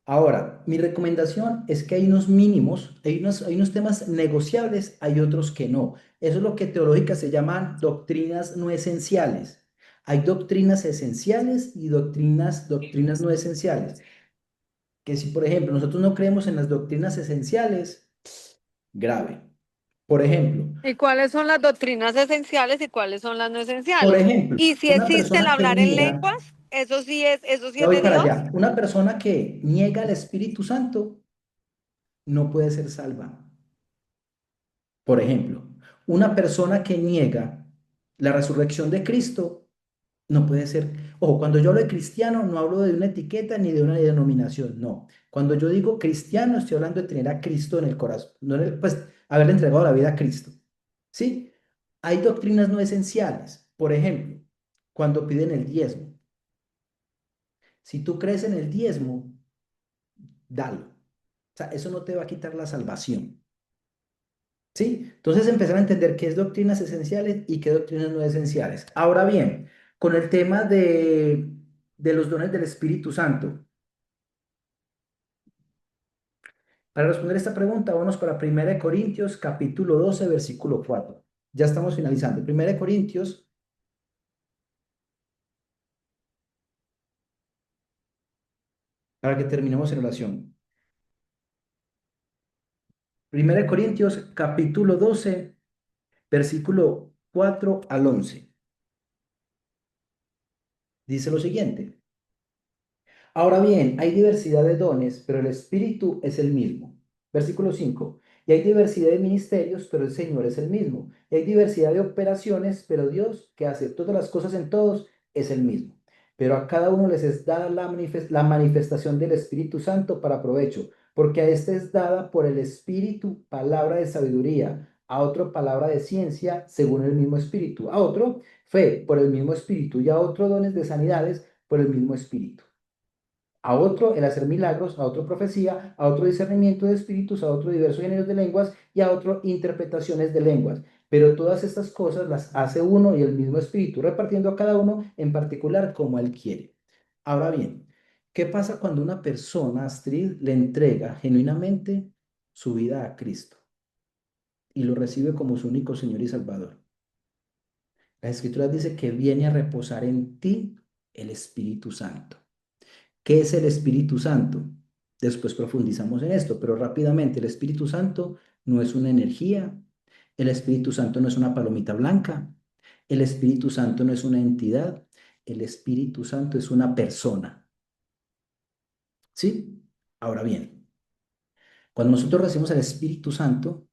Ahora, mi recomendación es que hay unos mínimos, hay unos temas negociables, hay otros que no. Eso es lo que teológicas se llaman doctrinas no esenciales. Hay doctrinas esenciales y doctrinas no esenciales. Que si, por ejemplo, nosotros no creemos en las doctrinas esenciales, grave. Por ejemplo, ¿Y cuáles son las doctrinas esenciales y cuáles son las no por esenciales? ejemplo, Y si una existe el persona que hablar en niega, lenguas, eso sí ya es voy de para Dios. allá, una persona que niega el Espíritu Santo no puede ser salva. Por ejemplo, una persona que niega la resurrección de Cristo no puede ser. Ojo, cuando yo hablo de cristiano, no hablo de una etiqueta ni de una denominación, no. Cuando yo digo cristiano, estoy hablando de tener a Cristo en el corazón, no pues haberle entregado la vida a Cristo. ¿Sí? Hay doctrinas no esenciales. Por ejemplo, cuando piden el diezmo. Si tú crees en el diezmo, dalo. O sea, eso no te va a quitar la salvación. ¿Sí? Entonces empezar a entender qué es doctrinas esenciales y qué doctrinas no esenciales. Ahora bien, con el tema de los dones del Espíritu Santo, para responder esta pregunta, vamos para 1 Corintios capítulo 12 versículo 4. Ya estamos finalizando. 1 Corintios, para que terminemos en oración. 1 Corintios capítulo 12 versículo 4 al 11. Dice lo siguiente. Ahora bien, hay diversidad de dones, pero el Espíritu es el mismo. Versículo 5. Y hay diversidad de ministerios, pero el Señor es el mismo. Y hay diversidad de operaciones, pero Dios, que hace todas las cosas en todos, es el mismo. Pero a cada uno les es dada la manifestación del Espíritu Santo para provecho, porque a este es dada por el Espíritu palabra de sabiduría, a otro palabra de ciencia según el mismo Espíritu, a otro fe por el mismo Espíritu y a otro dones de sanidades por el mismo Espíritu, a otro el hacer milagros, a otro profecía, a otro discernimiento de espíritus, a otro diversos géneros de lenguas y a otro interpretaciones de lenguas. Pero todas estas cosas las hace uno y el mismo espíritu, repartiendo a cada uno en particular como él quiere. Ahora bien, ¿qué pasa cuando una persona, Astrid, le entrega genuinamente su vida a Cristo y lo recibe como su único Señor y Salvador? Las Escrituras dicen que viene a reposar en ti el Espíritu Santo. ¿Qué es el Espíritu Santo? Después profundizamos en esto, pero rápidamente, el Espíritu Santo no es una energía, el Espíritu Santo no es una palomita blanca, el Espíritu Santo no es una entidad, el Espíritu Santo es una persona. ¿Sí? Ahora bien, cuando nosotros recibimos al Espíritu Santo,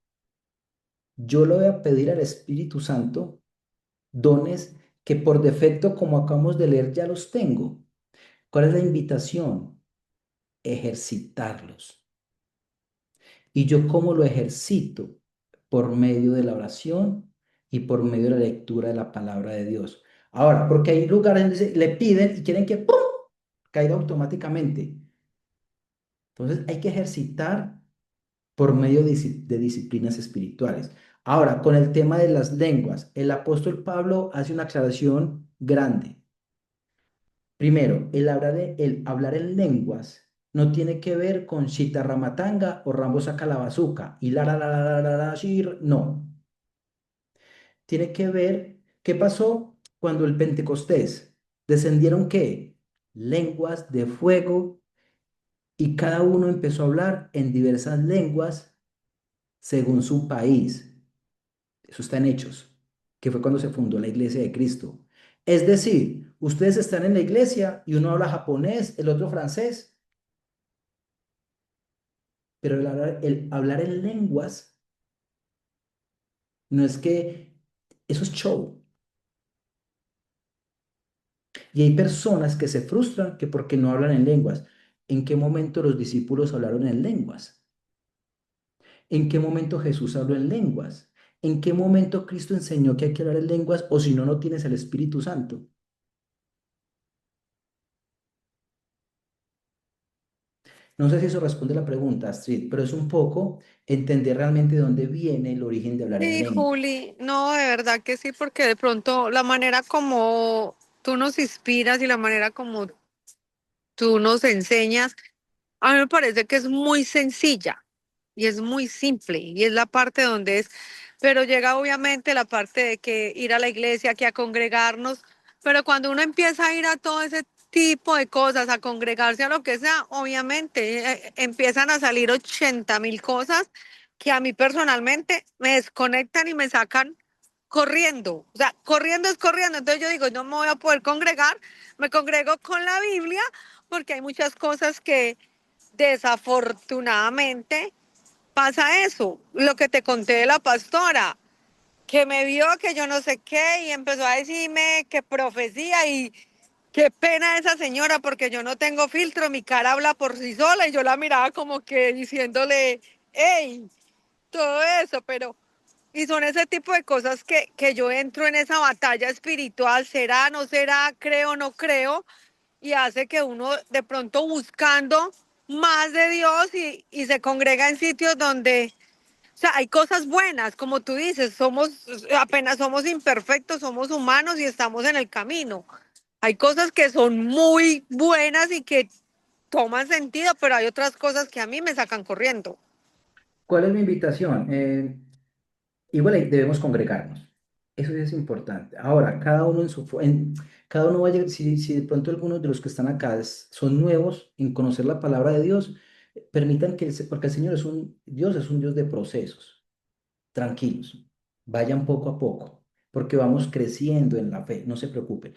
yo le voy a pedir al Espíritu Santo dones que por defecto, como acabamos de leer, ya los tengo. ¿Cuál es la invitación? Ejercitarlos. ¿Y yo cómo lo ejercito? Por medio de la oración y por medio de la lectura de la palabra de Dios. Ahora, porque hay lugares donde le piden y quieren que ¡pum! Caiga automáticamente. Entonces hay que ejercitar por medio de disciplinas espirituales. Ahora, con el tema de las lenguas, el apóstol Pablo hace una aclaración grande. Primero, el hablar en lenguas no tiene que ver con Ramatanga o Rambo saca la bazuca y shir, no. Tiene que ver qué pasó cuando el Pentecostés descendieron qué? Lenguas de fuego y cada uno empezó a hablar en diversas lenguas según su país. Eso está en Hechos, que fue cuando se fundó la iglesia de Cristo. Es decir, ustedes están en la iglesia y uno habla japonés, el otro francés, pero el hablar en lenguas no es que eso es show. Y hay personas que se frustran que porque no hablan en lenguas. ¿En qué momento los discípulos hablaron en lenguas? ¿En qué momento Jesús habló en lenguas? ¿En qué momento Cristo enseñó que hay que hablar en lenguas o si no, no tienes el Espíritu Santo? No sé si eso responde a la pregunta, Astrid, pero es un poco entender realmente de dónde viene el origen de hablar en Sí, lengua. Juli, no, de verdad que sí, porque de pronto la manera como tú nos inspiras y la manera como tú nos enseñas A mí me parece que es muy sencilla y es muy simple y es la parte donde es, pero llega obviamente la parte de que ir a la iglesia, que a congregarnos, pero cuando uno empieza a ir a todo ese tipo de cosas, a congregarse a lo que sea, obviamente empiezan a salir 80.000 cosas que a mí personalmente me desconectan y me sacan corriendo. O sea, corriendo es corriendo. Entonces yo digo, no me voy a poder congregar, me congrego con la Biblia porque hay muchas cosas que desafortunadamente pasa eso, lo que te conté de la pastora, que me vio que yo no sé qué y empezó a decirme que profecía y qué pena esa señora porque yo no tengo filtro, mi cara habla por sí sola y yo la miraba como que diciéndole, hey, todo eso, pero... Y son ese tipo de cosas que yo entro en esa batalla espiritual, será, no será, creo, no creo, y hace que uno de pronto buscando más de Dios y se congrega en sitios donde, o sea, hay cosas buenas, como tú dices, apenas somos imperfectos, somos humanos y estamos en el camino. Hay cosas que son muy buenas y que toman sentido, pero hay otras cosas que a mí me sacan corriendo. ¿Cuál es mi invitación? Igual ahí debemos congregarnos. Eso sí es importante. Ahora, cada uno cada uno va a llegar, si de pronto algunos de los que están acá son nuevos en conocer la palabra de Dios, permitan porque el Señor es un Dios de procesos. Tranquilos, vayan poco a poco, porque vamos creciendo en la fe, no se preocupen.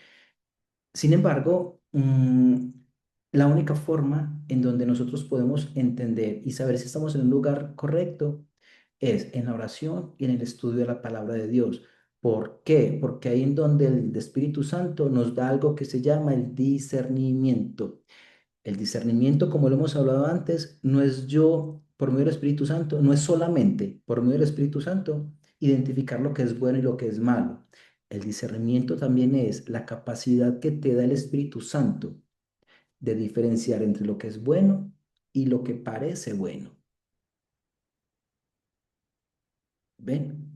Sin embargo, la única forma en donde nosotros podemos entender y saber si estamos en un lugar correcto es en la oración y en el estudio de la palabra de Dios. ¿Por qué? Porque ahí en donde el Espíritu Santo nos da algo que se llama el discernimiento. El discernimiento, como lo hemos hablado antes, no es yo, por medio del Espíritu Santo, no es solamente por medio del Espíritu Santo identificar lo que es bueno y lo que es malo. El discernimiento también es la capacidad que te da el Espíritu Santo de diferenciar entre lo que es bueno y lo que parece bueno. ¿Ven?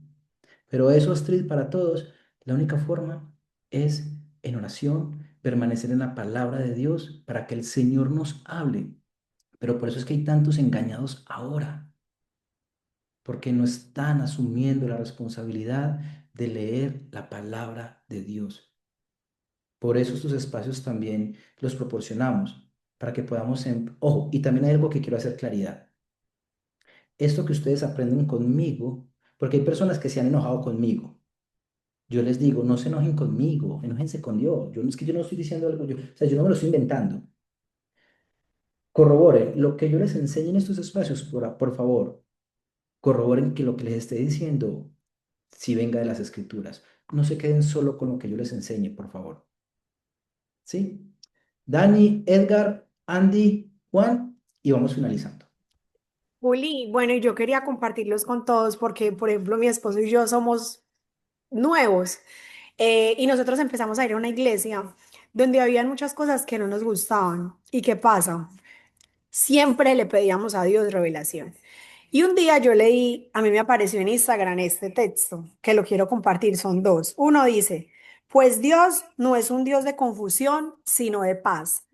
Pero eso, Astrid, para todos, la única forma es en oración, permanecer en la palabra de Dios para que el Señor nos hable. Pero por eso es que hay tantos engañados ahora, porque no están asumiendo la responsabilidad de leer la palabra de Dios. Por eso estos espacios también los proporcionamos, para que podamos... Ojo, y también hay algo que quiero hacer claridad. Esto que ustedes aprenden conmigo, porque hay personas que se han enojado conmigo. Yo les digo, no se enojen conmigo, enójense con Dios. Es que yo no estoy diciendo algo, o sea, yo no me lo estoy inventando. Corroboren lo que yo les enseño en estos espacios, por favor. Corroboren que lo que les esté diciendo si venga de las escrituras. No se queden solo con lo que yo les enseñe, por favor. ¿Sí? Dani, Edgar, Andy, Juan, y vamos finalizando. Juli, bueno, y yo quería compartirlos con todos porque, por ejemplo, mi esposo y yo somos nuevos y nosotros empezamos a ir a una iglesia donde habían muchas cosas que no nos gustaban. ¿Y qué pasa? Siempre le pedíamos a Dios revelación. Y un día yo leí, a mí me apareció en Instagram este texto, que lo quiero compartir, son dos. Uno dice, pues Dios no es un Dios de confusión, sino de paz.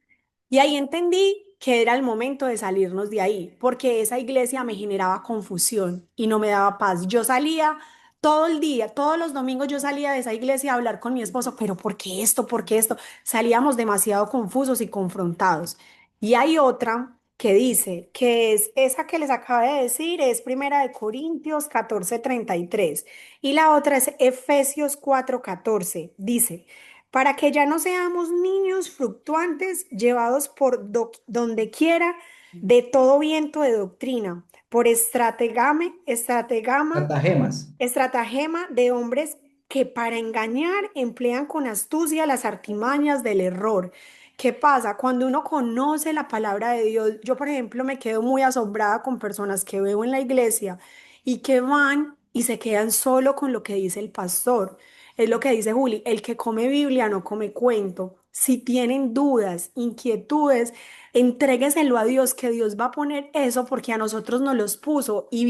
Y ahí entendí que era el momento de salirnos de ahí, porque esa iglesia me generaba confusión y no me daba paz. Yo salía todo el día, todos los domingos yo salía de esa iglesia a hablar con mi esposo, pero ¿por qué esto? ¿Por qué esto? Salíamos demasiado confusos y confrontados. Y hay otra que dice que es esa que les acabo de decir, es Primera de Corintios 14:33 y la otra es Efesios 4:14. Dice, para que ya no seamos niños fluctuantes llevados por donde quiera de todo viento de doctrina, por Tratagemas. estratagema de hombres que para engañar emplean con astucia las artimañas del error. ¿Qué pasa? Cuando uno conoce la palabra de Dios, yo por ejemplo me quedo muy asombrada con personas que veo en la iglesia y que van y se quedan solo con lo que dice el pastor. Es lo que dice Juli, el que come Biblia no come cuento. Si tienen dudas, inquietudes, entrégueselo a Dios, que Dios va a poner eso porque a nosotros nos los puso y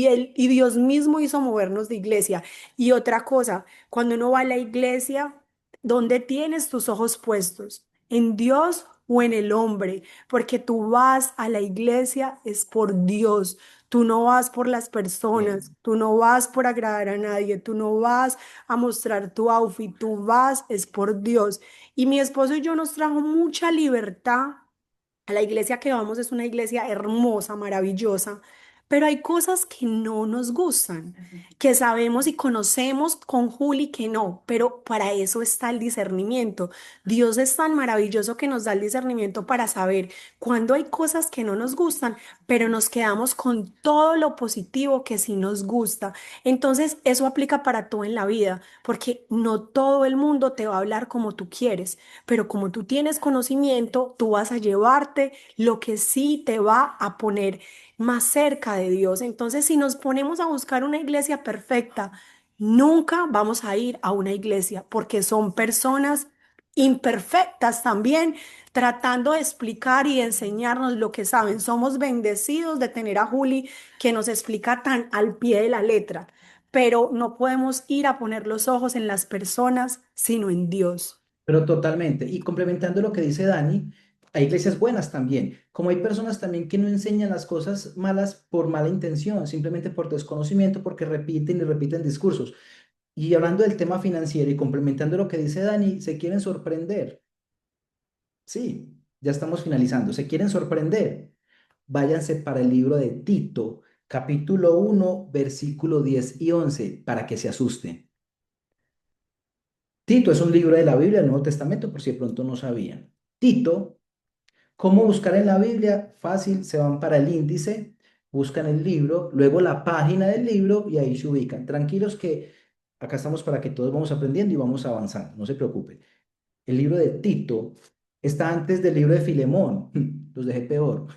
Dios mismo hizo movernos de iglesia. Y otra cosa, cuando uno va a la iglesia, ¿dónde tienes tus ojos puestos? ¿En Dios o en el hombre, porque tú vas a la iglesia es por Dios. Tú no vas por las personas, Bien. tú no vas por agradar a nadie, tú no vas a mostrar tu outfit, tú vas es por Dios. Y mi esposo y yo nos trajo mucha libertad. A la iglesia que vamos es una iglesia hermosa, maravillosa, pero hay cosas que no nos gustan, que sabemos y conocemos con Juli que no, pero para eso está el discernimiento. Dios es tan maravilloso que nos da el discernimiento para saber cuándo hay cosas que no nos gustan, pero nos quedamos con todo lo positivo que sí nos gusta. Entonces, eso aplica para todo en la vida, porque no todo el mundo te va a hablar como tú quieres, pero como tú tienes conocimiento, tú vas a llevarte lo que sí te va a poner más cerca de Dios. Entonces, si nos ponemos a buscar una iglesia perfecta, nunca vamos a ir a una iglesia porque son personas imperfectas también, tratando de explicar y de enseñarnos lo que saben. Somos bendecidos de tener a Juli que nos explica tan al pie de la letra, pero no podemos ir a poner los ojos en las personas, sino en Dios. Pero totalmente. Y complementando lo que dice Dani, hay iglesias buenas también, como hay personas también que no enseñan las cosas malas por mala intención, simplemente por desconocimiento, porque repiten y repiten discursos. Y hablando del tema financiero y complementando lo que dice Dani, se quieren sorprender. Sí, ya estamos finalizando. Se quieren sorprender. Váyanse para el libro de Tito, capítulo 1, versículo 10 y 11, para que se asusten. Tito es un libro de la Biblia del Nuevo Testamento, por si de pronto no sabían. Tito, ¿cómo buscar en la Biblia? Fácil, se van para el índice, buscan el libro, luego la página del libro y ahí se ubican. Tranquilos que acá estamos para que todos vamos aprendiendo y vamos avanzando, no se preocupen. El libro de Tito está antes del libro de Filemón, los dejé peor.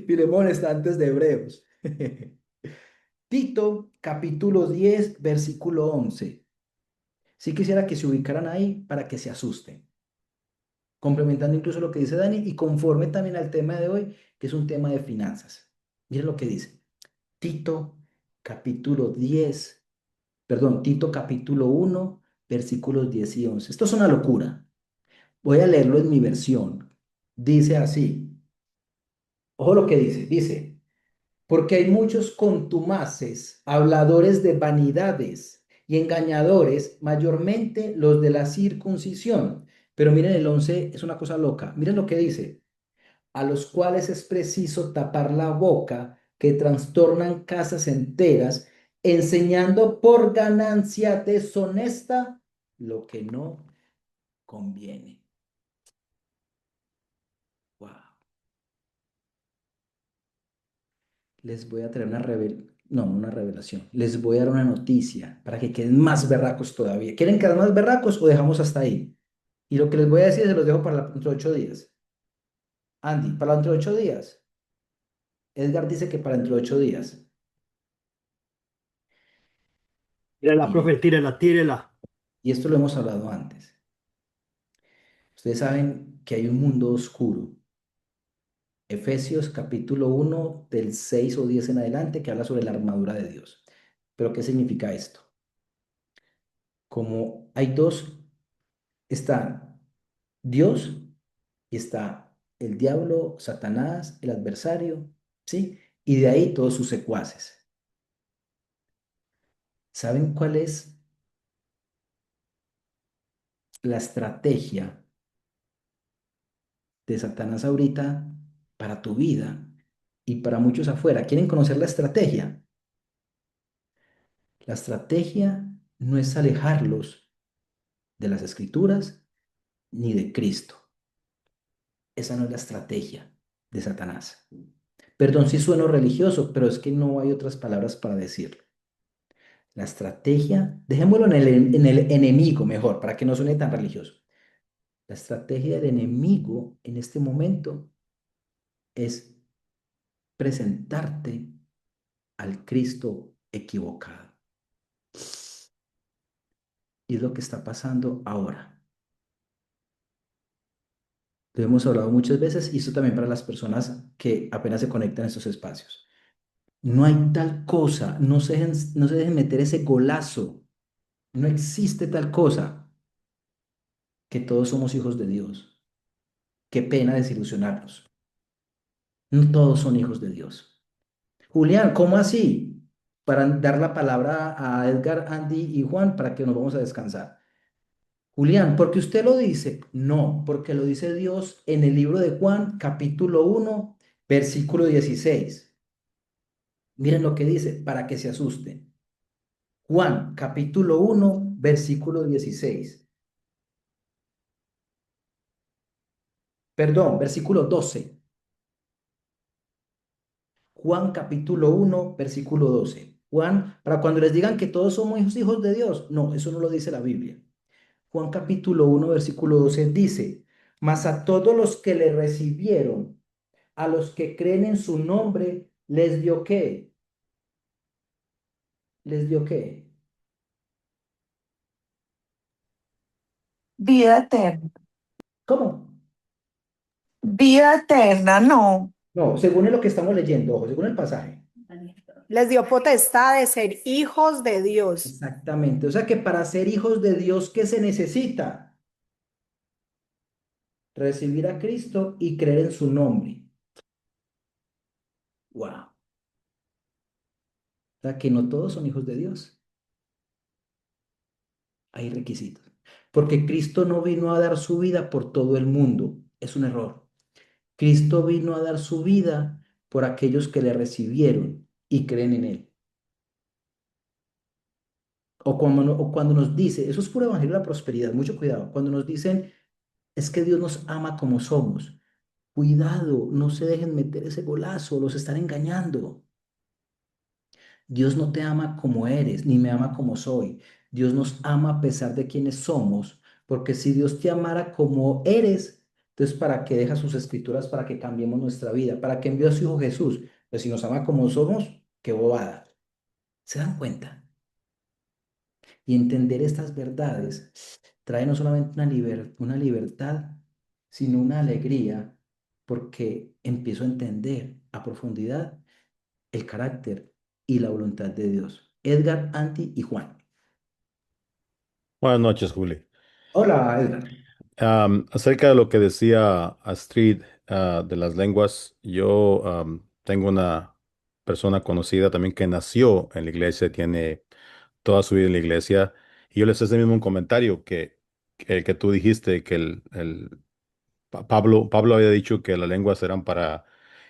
Filemón está antes de Hebreos. Tito, capítulo 10, versículo 11. Sí quisiera que se ubicaran ahí para que se asusten, complementando incluso lo que dice Dani y conforme también al tema de hoy, que es un tema de finanzas. Miren lo que dice. Tito, capítulo 10, perdón, Tito, capítulo 1, versículos 10 y 11. Esto es una locura. Voy a leerlo en mi versión. Dice así. Ojo lo que dice. Dice, porque hay muchos contumaces, habladores de vanidades y engañadores, mayormente los de la circuncisión. Pero miren el 11 es una cosa loca. Miren lo que dice. A los cuales es preciso tapar la boca, que trastornan casas enteras, enseñando por ganancia deshonesta lo que no conviene. Wow. Les voy a traer una revelación. Les voy a dar una noticia para que queden más berracos todavía. ¿Quieren quedar más berracos o dejamos hasta ahí? Y lo que les voy a decir se los dejo para dentro de 8 días. Andy, para dentro de 8 días. Edgar dice que para dentro de 8 días. Tírela, profe, Y, tírela, tírela. y esto lo hemos hablado antes. Ustedes saben que hay un mundo oscuro. Efesios capítulo 1 del 6 o 10 en adelante que habla sobre la armadura de Dios. Pero ¿qué significa esto? Como hay dos, están Dios y está el diablo, Satanás, el adversario, ¿sí? Y de ahí todos sus secuaces. ¿Saben cuál es la estrategia de Satanás ahorita para tu vida y para muchos afuera? ¿Quieren conocer la estrategia? La estrategia no es alejarlos de las escrituras ni de Cristo. Esa no es la estrategia de Satanás. Perdón si sueno religioso, pero es que no hay otras palabras para decirlo. La estrategia, dejémoslo en el enemigo mejor, para que no suene tan religioso. La estrategia del enemigo en este momento es presentarte al Cristo equivocado. Y es lo que está pasando ahora. Lo hemos hablado muchas veces y esto también para las personas que apenas se conectan a estos espacios. No hay tal cosa, no se dejen meter ese golazo. No existe tal cosa que todos somos hijos de Dios. Qué pena desilusionarlos. No todos son hijos de Dios. Julián, ¿cómo así? Para dar la palabra a Edgar, Andy y Juan para que nos vamos a descansar. Julián, ¿porque usted lo dice? No, porque lo dice Dios en el libro de Juan, capítulo 1, versículo 16. Miren lo que dice, para que se asusten. Juan, capítulo 1, versículo 16. Perdón, versículo 12. Juan, capítulo 1, versículo 12. Juan, para cuando les digan que todos somos hijos de Dios, no, eso no lo dice la Biblia. Juan, capítulo 1, versículo 12 dice, mas a todos los que le recibieron, a los que creen en su nombre, ¿les dio qué? ¿Les dio qué? Vida eterna. ¿Cómo? Vida eterna, no. No, según lo que estamos leyendo, ojo, según el pasaje. Les dio potestad de ser hijos de Dios. Exactamente. O sea que para ser hijos de Dios, ¿qué se necesita? Recibir a Cristo y creer en su nombre. Wow. O sea que no todos son hijos de Dios. Hay requisitos. Porque Cristo no vino a dar su vida por todo el mundo. Es un error. Cristo vino a dar su vida por aquellos que le recibieron y creen en él. O cuando nos dice, eso es puro evangelio de la prosperidad, mucho cuidado. Cuando nos dicen, es que Dios nos ama como somos. Cuidado, no se dejen meter ese golazo, los están engañando. Dios no te ama como eres, ni me ama como soy. Dios nos ama a pesar de quienes somos, porque si Dios te amara como eres, entonces ¿para qué deja sus escrituras para que cambiemos nuestra vida? ¿Para qué envió a su Hijo Jesús? Pues si nos ama como somos, qué bobada. ¿Se dan cuenta? Y entender estas verdades trae no solamente una libertad, sino una alegría, porque empiezo a entender a profundidad el carácter y la voluntad de Dios. Edgar, Anti y Juan. Buenas noches, Juli. Hola, Edgar. Acerca de lo que decía Astrid, de las lenguas, yo tengo una persona conocida también que nació en la iglesia, tiene toda su vida en la iglesia, y yo les hice el mismo un comentario que el que tú dijiste, que Pablo había dicho que las lenguas eran para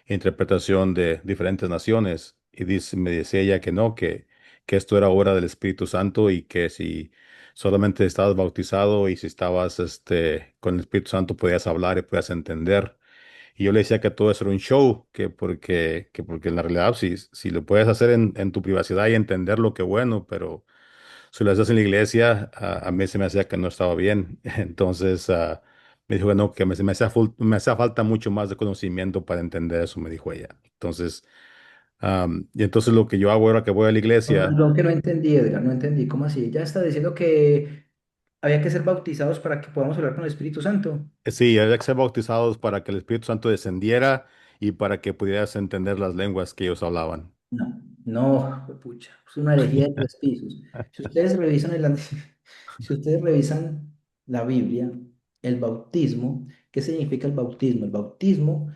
interpretación de diferentes naciones, y me decía ella que no, que esto era obra del Espíritu Santo y que si solamente estabas bautizado y si estabas con el Espíritu Santo podías hablar y podías entender. Y yo le decía que todo eso era un show, porque en la realidad si lo puedes hacer en tu privacidad y entenderlo, qué bueno, pero si lo haces en la iglesia, a mí se me hacía que no estaba bien. Entonces me dijo que no, que me hacía falta mucho más de conocimiento para entender eso, me dijo ella. Entonces, y entonces lo que yo hago ahora que voy a la No, iglesia, perdón que no entendí, Edgar, no entendí. ¿Cómo así? Ella está diciendo que había que ser bautizados para que podamos hablar con el Espíritu Santo. sí, había que ser bautizados para que el Espíritu Santo descendiera y para que pudieras entender las lenguas que ellos hablaban. No, no, pucha, es una herejía de tres pisos. Si ustedes revisan si ustedes revisan la Biblia, el bautismo, ¿qué significa el bautismo? El bautismo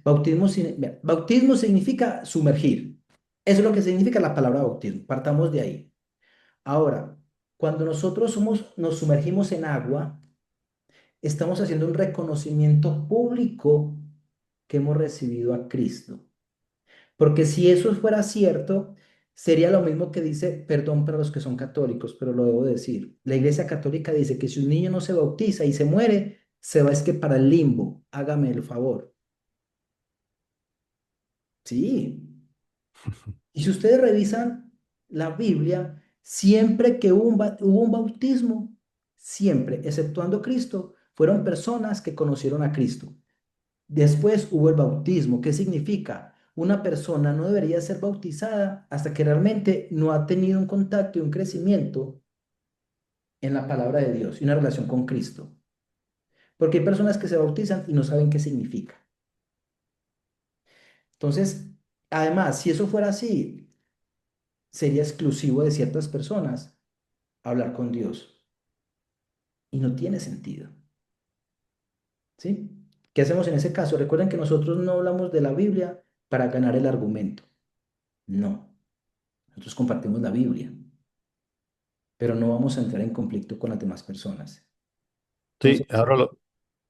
bautismo significa sumergir. Eso es lo que significa la palabra bautismo. Partamos de ahí. Ahora, cuando nosotros nos sumergimos en agua, estamos haciendo un reconocimiento público que hemos recibido a Cristo. Porque si eso fuera cierto, sería lo mismo que dice, perdón para los que son católicos, pero lo debo decir. La Iglesia Católica dice que si un niño no se bautiza y se muere, se va es que para el limbo. Hágame el favor. Sí. Y si ustedes revisan la Biblia, siempre que hubo un bautismo, siempre, exceptuando Cristo, fueron personas que conocieron a Cristo. Después hubo el bautismo. ¿Qué significa? Una persona no debería ser bautizada hasta que realmente no ha tenido un contacto y un crecimiento en la palabra de Dios y una relación con Cristo. Porque hay personas que se bautizan y no saben qué significa. Entonces, además, si eso fuera así, sería exclusivo de ciertas personas hablar con Dios. Y no tiene sentido. ¿sí? ¿Qué hacemos en ese caso? Recuerden que nosotros no hablamos de la Biblia para ganar el argumento. No, nosotros compartimos la Biblia, pero no vamos a entrar en conflicto con las demás personas. Sí, Entonces,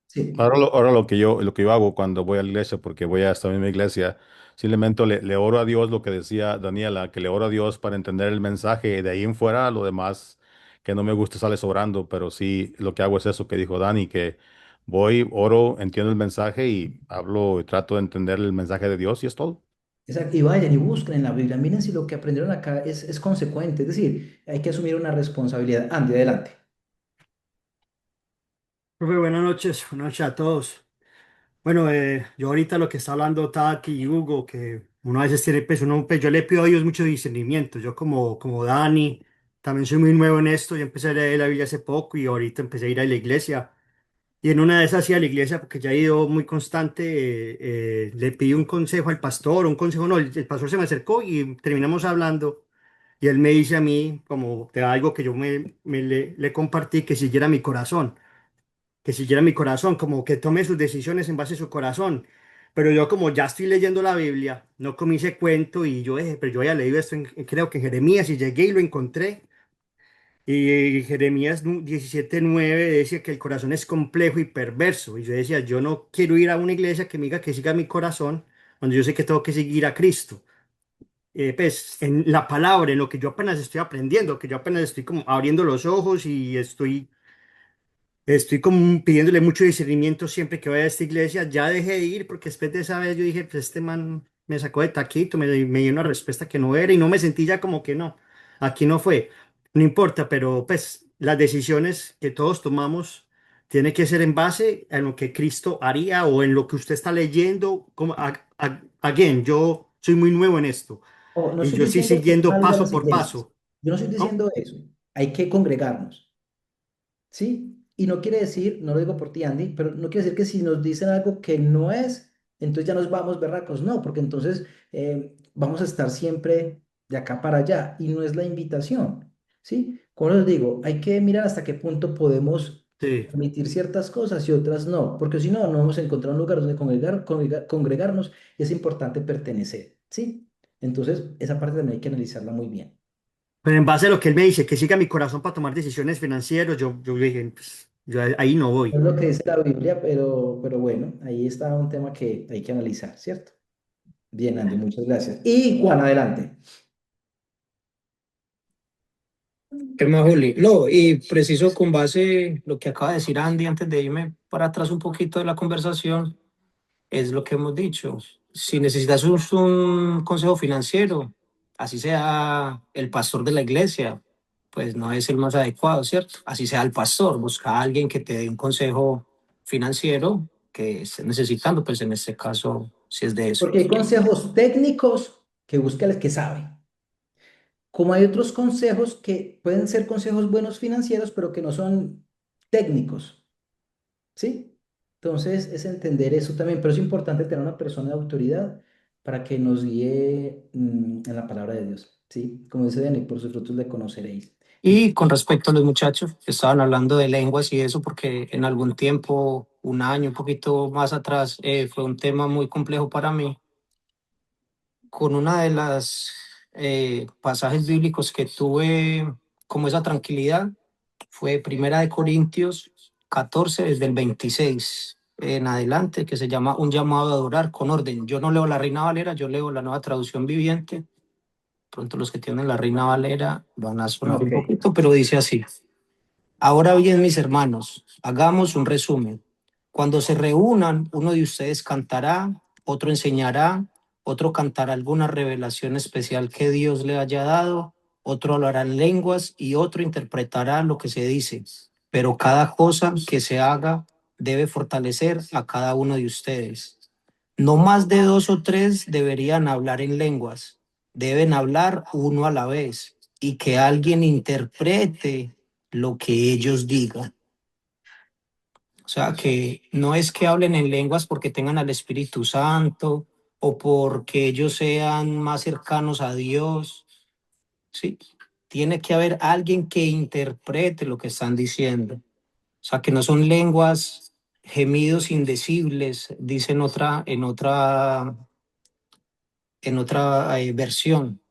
sí, ahora lo que yo hago cuando voy a la iglesia, porque voy a esta misma iglesia, simplemente le oro a Dios lo que decía Daniela, que le oro a Dios para entender el mensaje y de ahí en fuera lo demás que no me gusta sale sobrando, pero sí lo que hago es eso que dijo Dani, que voy, oro, entiendo el mensaje y hablo y trato de entender el mensaje de Dios y es todo. exacto. Y vayan y busquen en la Biblia. Miren si lo que aprendieron acá es consecuente. Es decir, hay que asumir una responsabilidad. Andy, adelante. Profe, buenas noches a todos. Bueno, yo ahorita lo que está hablando Taki y Hugo, que uno a veces tiene peso, yo le pido a Dios mucho discernimiento. Yo como Dani, también soy muy nuevo en esto. Yo empecé a leer la Biblia hace poco y ahorita empecé a ir a la iglesia. Y en una de esas iba a la iglesia porque ya he ido muy constante. Le pedí un consejo al pastor, un consejo no, el pastor se me acercó y terminamos hablando. Y él me dice a mí, como de algo que yo le compartí, que siguiera mi corazón, como que tome sus decisiones en base a su corazón. Pero yo como ya estoy leyendo la Biblia, no comí ese cuento y yo dije, pero yo había leído esto creo que en Jeremías y llegué y lo encontré. Y Jeremías 17:9 decía que el corazón es complejo y perverso. Y yo decía, yo no quiero ir a una iglesia que me diga que siga mi corazón, cuando yo sé que tengo que seguir a Cristo. Pues en la palabra, en lo que yo apenas estoy aprendiendo, que yo apenas estoy como abriendo los ojos y estoy como pidiéndole mucho discernimiento siempre que vaya a esta iglesia. Ya dejé de ir porque después de esa vez yo dije, pues este man me sacó de taquito, me dio una respuesta que no era y no me sentí ya como que no, aquí no fue. No importa, pero pues las decisiones que todos tomamos tienen que ser en base en lo que Cristo haría o en lo que usted está leyendo. Como, again, yo soy muy nuevo en esto Oh, no y estoy yo estoy diciendo que no siguiendo vaya a paso las por iglesias. paso, Yo no estoy ¿no? diciendo eso. Hay que congregarnos. ¿Sí? Y no quiere decir, no lo digo por ti, Andy, pero no quiere decir que si nos dicen algo que no es, entonces ya nos vamos berracos. No, porque entonces vamos a estar siempre de acá para allá y no es la invitación. ¿Sí? Como les digo, hay que mirar hasta qué punto podemos Sí. permitir ciertas cosas y otras no, porque si no, no vamos a encontrar un lugar donde congregarnos y es importante pertenecer. ¿Sí? Entonces, esa parte también hay que analizarla muy bien. Pero en base a lo que él me dice, que siga mi corazón para tomar decisiones financieras, yo dije, pues, yo ahí no No voy. es lo que dice la Biblia, pero bueno, ahí está un tema que hay que analizar, ¿cierto? Bien, Andy, muchas gracias. Y Juan, adelante. ¿Qué más, Juli? No, y preciso con base en lo que acaba de decir Andy antes de irme para atrás un poquito de la conversación, es lo que hemos dicho. Si necesitas un consejo financiero, así sea el pastor de la iglesia, pues no es el más adecuado, ¿cierto? Así sea el pastor, busca a alguien que te dé un consejo financiero que esté necesitando, pues en este caso, si es de eso. Porque hay consejos técnicos que busca el que sabe. Como hay otros consejos que pueden ser consejos buenos financieros, pero que no son técnicos, ¿sí? Entonces, es entender eso también, pero es importante tener una persona de autoridad para que nos guíe en la palabra de Dios, ¿sí? Como dice Dani, por sus frutos le conoceréis. Y con respecto a los muchachos que estaban hablando de lenguas y eso, porque en algún tiempo, un año, un poquito más atrás, fue un tema muy complejo para mí. Con una de las pasajes bíblicos que tuve como esa tranquilidad fue Primera de Corintios 14, desde el 26 en adelante, que se llama Un llamado a adorar con orden. Yo no leo la Reina Valera, yo leo la Nueva Traducción Viviente. Pronto los que tienen la Reina Valera van a sonar un Ok. poquito, pero dice así. Ahora bien, mis hermanos, hagamos un resumen. Cuando se reúnan, uno de ustedes cantará, otro enseñará, otro cantará alguna revelación especial que Dios le haya dado, otro hablará en lenguas y otro interpretará lo que se dice. Pero cada cosa que se haga debe fortalecer a cada uno de ustedes. No más de dos o tres deberían hablar en lenguas. Deben hablar uno a la vez y que alguien interprete lo que ellos digan. O sea, que no es que hablen en lenguas porque tengan al Espíritu Santo o porque ellos sean más cercanos a Dios. Sí, tiene que haber alguien que interprete lo que están diciendo. O sea, que no son lenguas gemidos indecibles, dice en otra versión.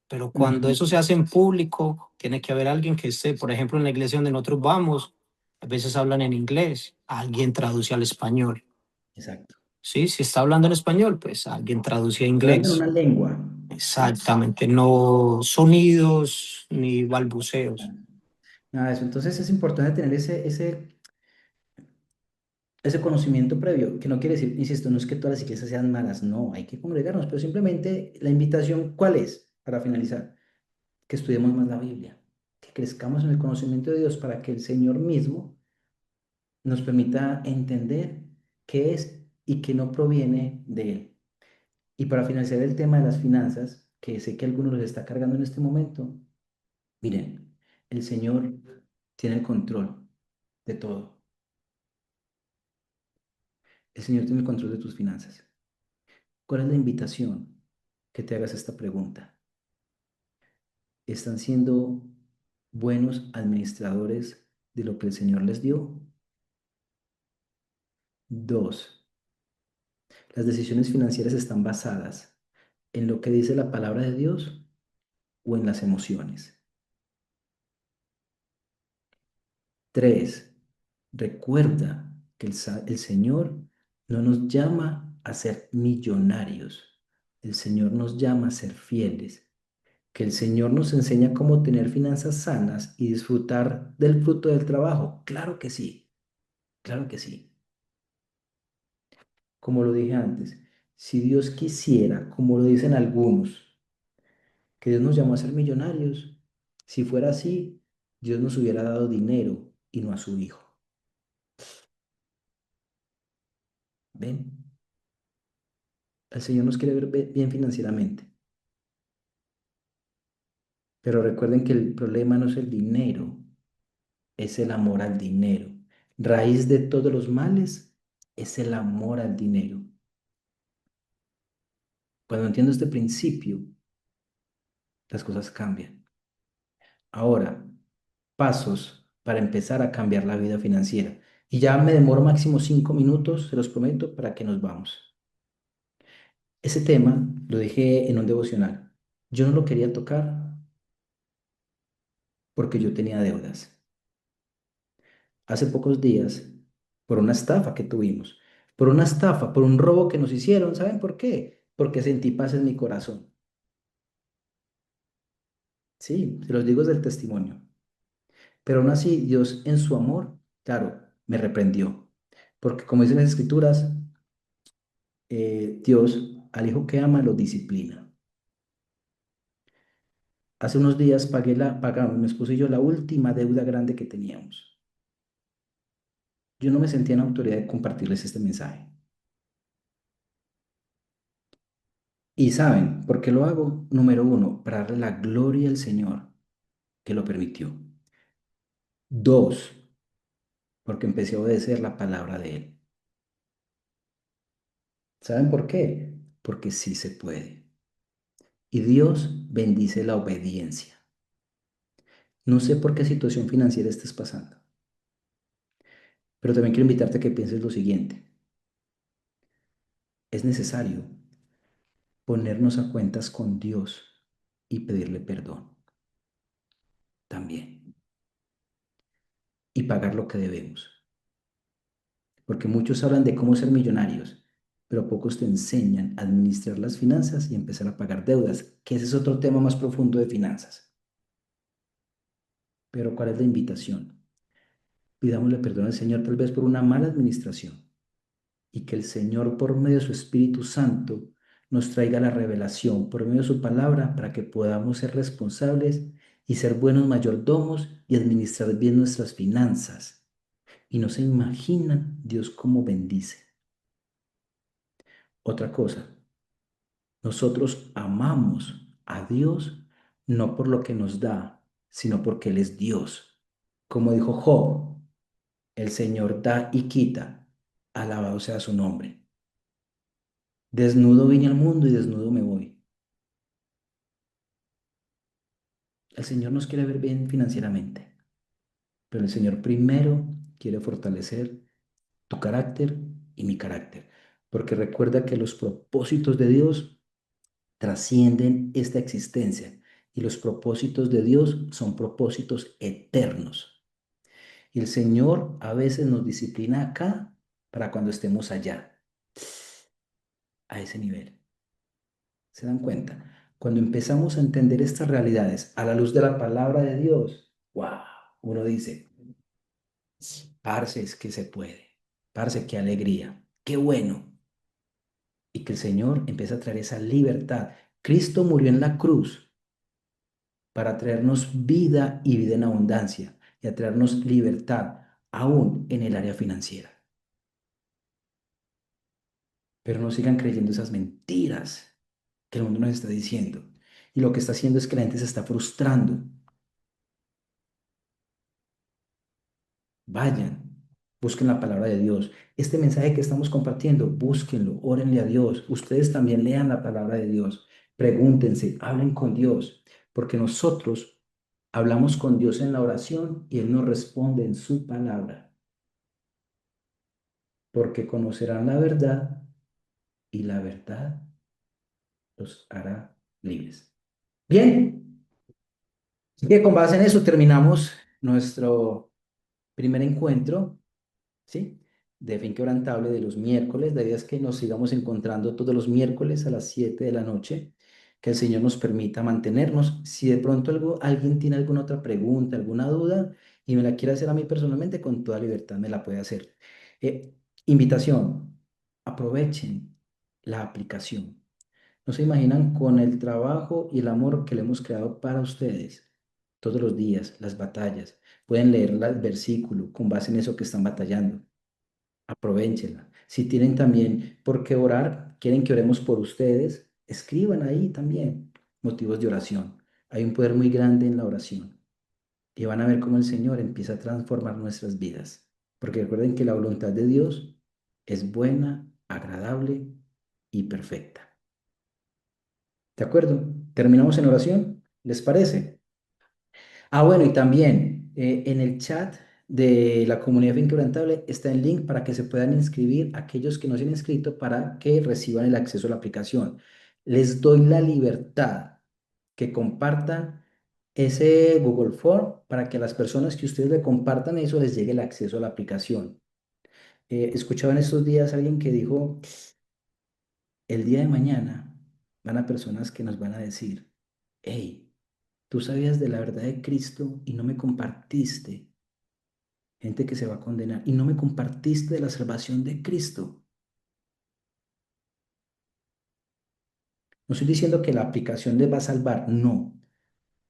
Pero cuando eso se hace en público, tiene que haber alguien que esté, por ejemplo, en la iglesia donde nosotros vamos, a veces hablan en inglés, alguien traduce al español. Exacto. Sí, si está hablando en español, pues alguien traduce a Hablando en inglés. una lengua. Exactamente, no sonidos ni balbuceos. Nada de eso. Entonces es importante tener ese conocimiento previo, que no quiere decir, insisto, no es que todas las iglesias sean malas, no, hay que congregarnos, pero simplemente la invitación, ¿cuál es? Para finalizar, que estudiemos más la Biblia, que crezcamos en el conocimiento de Dios para que el Señor mismo nos permita entender qué es y qué no proviene de Él. Y para finalizar el tema de las finanzas, que sé que algunos los está cargando en este momento, miren, el Señor tiene el control de todo. El Señor tiene el control de tus finanzas. ¿Cuál es la invitación? Que te hagas esta pregunta. ¿Están siendo buenos administradores de lo que el Señor les dio? Dos, ¿las decisiones financieras están basadas en lo que dice la palabra de Dios o en las emociones? Tres, recuerda que el Señor no nos llama a ser millonarios. El Señor nos llama a ser fieles. Que el Señor nos enseña cómo tener finanzas sanas y disfrutar del fruto del trabajo. Claro que sí, claro que sí. Como lo dije antes, si Dios quisiera, como lo dicen algunos, que Dios nos llamó a ser millonarios, si fuera así, Dios nos hubiera dado dinero y no a su Hijo. ¿Ven? El Señor nos quiere ver bien financieramente. Pero recuerden que el problema no es el dinero, es el amor al dinero. Raíz de todos los males es el amor al dinero. Cuando entiendo este principio, las cosas cambian. Ahora, pasos para empezar a cambiar la vida financiera. Y ya me demoro máximo 5 minutos, se los prometo, para que nos vamos. Ese tema lo dejé en un devocional. Yo no lo quería tocar porque yo tenía deudas. Hace pocos días, por una estafa que tuvimos, por una estafa, por un robo que nos hicieron, ¿saben por qué? Porque sentí paz en mi corazón. Sí, se los digo desde el testimonio. Pero aún así, Dios en su amor, claro, me reprendió. Porque como dicen las escrituras, Dios al hijo que ama lo disciplina. Hace unos días pagamos, mi esposo y yo, la última deuda grande que teníamos. Yo no me sentía en autoridad de compartirles este mensaje. Y saben, ¿por qué lo hago? Número uno, para darle la gloria al Señor que lo permitió. Dos, porque empecé a obedecer la palabra de Él. ¿Saben por qué? Porque sí se puede. Y Dios bendice la obediencia. No sé por qué situación financiera estés pasando, pero también quiero invitarte a que pienses lo siguiente. Es necesario ponernos a cuentas con Dios y pedirle perdón también y pagar lo que debemos. Porque muchos hablan de cómo ser millonarios, pero pocos te enseñan a administrar las finanzas y empezar a pagar deudas, que ese es otro tema más profundo de finanzas. Pero ¿cuál es la invitación? Pidámosle perdón al Señor tal vez por una mala administración y que el Señor por medio de su Espíritu Santo nos traiga la revelación por medio de su palabra para que podamos ser responsables y ser buenos mayordomos y administrar bien nuestras finanzas. Y no se imaginan Dios cómo bendice. Otra cosa, nosotros amamos a Dios no por lo que nos da, sino porque Él es Dios. Como dijo Job, el Señor da y quita, alabado sea su nombre. Desnudo vine al mundo y desnudo me voy. El Señor nos quiere ver bien financieramente, pero el Señor primero quiere fortalecer tu carácter y mi carácter. Porque recuerda que los propósitos de Dios trascienden esta existencia y los propósitos de Dios son propósitos eternos. Y el Señor a veces nos disciplina acá para cuando estemos allá, a ese nivel. ¿Se dan cuenta? Cuando empezamos a entender estas realidades a la luz de la palabra de Dios, wow, uno dice, parce, es que se puede, parce, qué alegría, qué bueno. Y que el Señor empieza a traer esa libertad. Cristo murió en la cruz para traernos vida y vida en abundancia y a traernos libertad, aún en el área financiera. Pero no sigan creyendo esas mentiras que el mundo nos está diciendo. Y lo que está haciendo es que la gente se está frustrando. Vayan, busquen la palabra de Dios. Este mensaje que estamos compartiendo, búsquenlo, órenle a Dios. Ustedes también lean la palabra de Dios. Pregúntense, hablen con Dios, porque nosotros hablamos con Dios en la oración y Él nos responde en su palabra, porque conocerán la verdad y la verdad los hará libres. Bien, así que con base en eso terminamos nuestro primer encuentro, ¿sí? De Fe Inquebrantable de los miércoles. La idea es que nos sigamos encontrando todos los miércoles a las 7 de la noche, que el Señor nos permita mantenernos. Si de pronto alguien tiene alguna otra pregunta, alguna duda y me la quiere hacer a mí personalmente, con toda libertad me la puede hacer. Eh, Invitación, aprovechen la aplicación. No se imaginan con el trabajo y el amor que le hemos creado para ustedes todos los días, las batallas. Pueden leer el versículo con base en eso que están batallando. Aprovéchenla. Si tienen también por qué orar, quieren que oremos por ustedes, escriban ahí también motivos de oración. Hay un poder muy grande en la oración y van a ver cómo el Señor empieza a transformar nuestras vidas. Porque recuerden que la voluntad de Dios es buena, agradable y perfecta. ¿De acuerdo? ¿Terminamos en oración? ¿Les parece? Ah, bueno, y también en el chat de la comunidad Fe Inquebrantable está el link para que se puedan inscribir aquellos que no se han inscrito para que reciban el acceso a la aplicación. Les doy la libertad que compartan ese Google Form para que a las personas que ustedes le compartan eso les llegue el acceso a la aplicación. Escuchaba en estos días a alguien que dijo, el día de mañana van a personas que nos van a decir, hey, tú sabías de la verdad de Cristo y no me compartiste. Gente que se va a condenar y no me compartiste de la salvación de Cristo. No estoy diciendo que la aplicación les va a salvar, no,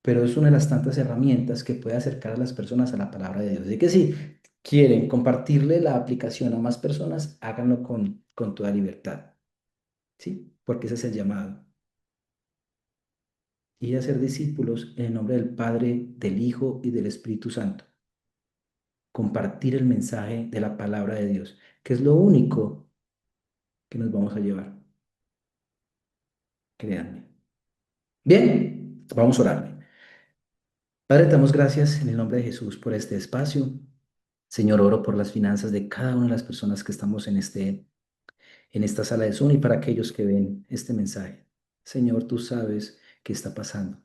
pero es una de las tantas herramientas que puede acercar a las personas a la palabra de Dios. Así que si quieren compartirle la aplicación a más personas, háganlo con toda libertad, ¿sí? Porque ese es el llamado. Y a ser discípulos en el nombre del Padre, del Hijo y del Espíritu Santo. Compartir el mensaje de la palabra de Dios, que es lo único que nos vamos a llevar. Créanme. Bien, vamos a orar. Padre, te damos gracias en el nombre de Jesús por este espacio. Señor, oro por las finanzas de cada una de las personas que estamos en esta sala de Zoom y para aquellos que ven este mensaje. Señor, tú sabes qué está pasando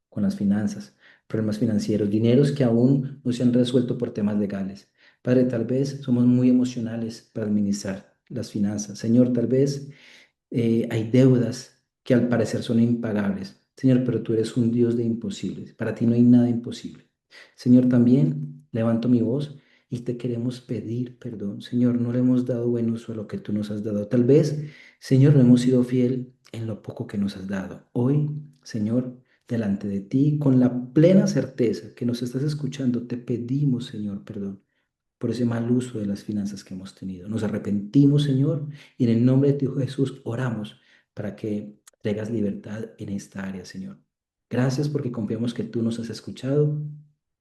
con las finanzas, problemas financieros, dineros que aún no se han resuelto por temas legales. Padre, tal vez somos muy emocionales para administrar las finanzas. Señor, tal vez hay deudas que al parecer son impagables. Señor, pero tú eres un Dios de imposibles. Para ti no hay nada imposible. Señor, también levanto mi voz y te queremos pedir perdón. Señor, no le hemos dado buen uso a lo que tú nos has dado. Tal vez, Señor, no hemos sido fiel en lo poco que nos has dado. Hoy, Señor, delante de ti, con la plena certeza que nos estás escuchando, te pedimos, Señor, perdón por ese mal uso de las finanzas que hemos tenido. Nos arrepentimos, Señor, y en el nombre de tu Hijo Jesús oramos para que traigas libertad en esta área, Señor. Gracias porque confiamos que tú nos has escuchado.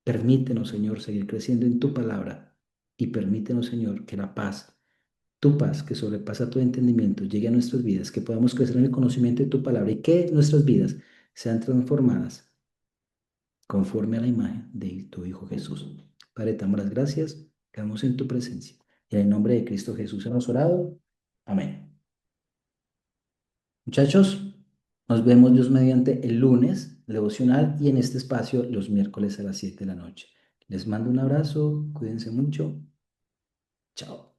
Permítenos, Señor, seguir creciendo en tu palabra y permítenos, Señor, que la paz, tu paz que sobrepasa todo entendimiento, llegue a nuestras vidas, que podamos crecer en el conocimiento de tu palabra y que nuestras vidas sean transformadas conforme a la imagen de tu Hijo Jesús. Padre, te damos las gracias, quedamos en tu presencia. Y en el nombre de Cristo Jesús hemos orado. Amén. Muchachos, nos vemos Dios mediante el lunes, devocional, y en este espacio los miércoles a las 7 de la noche. Les mando un abrazo, cuídense mucho. Chao.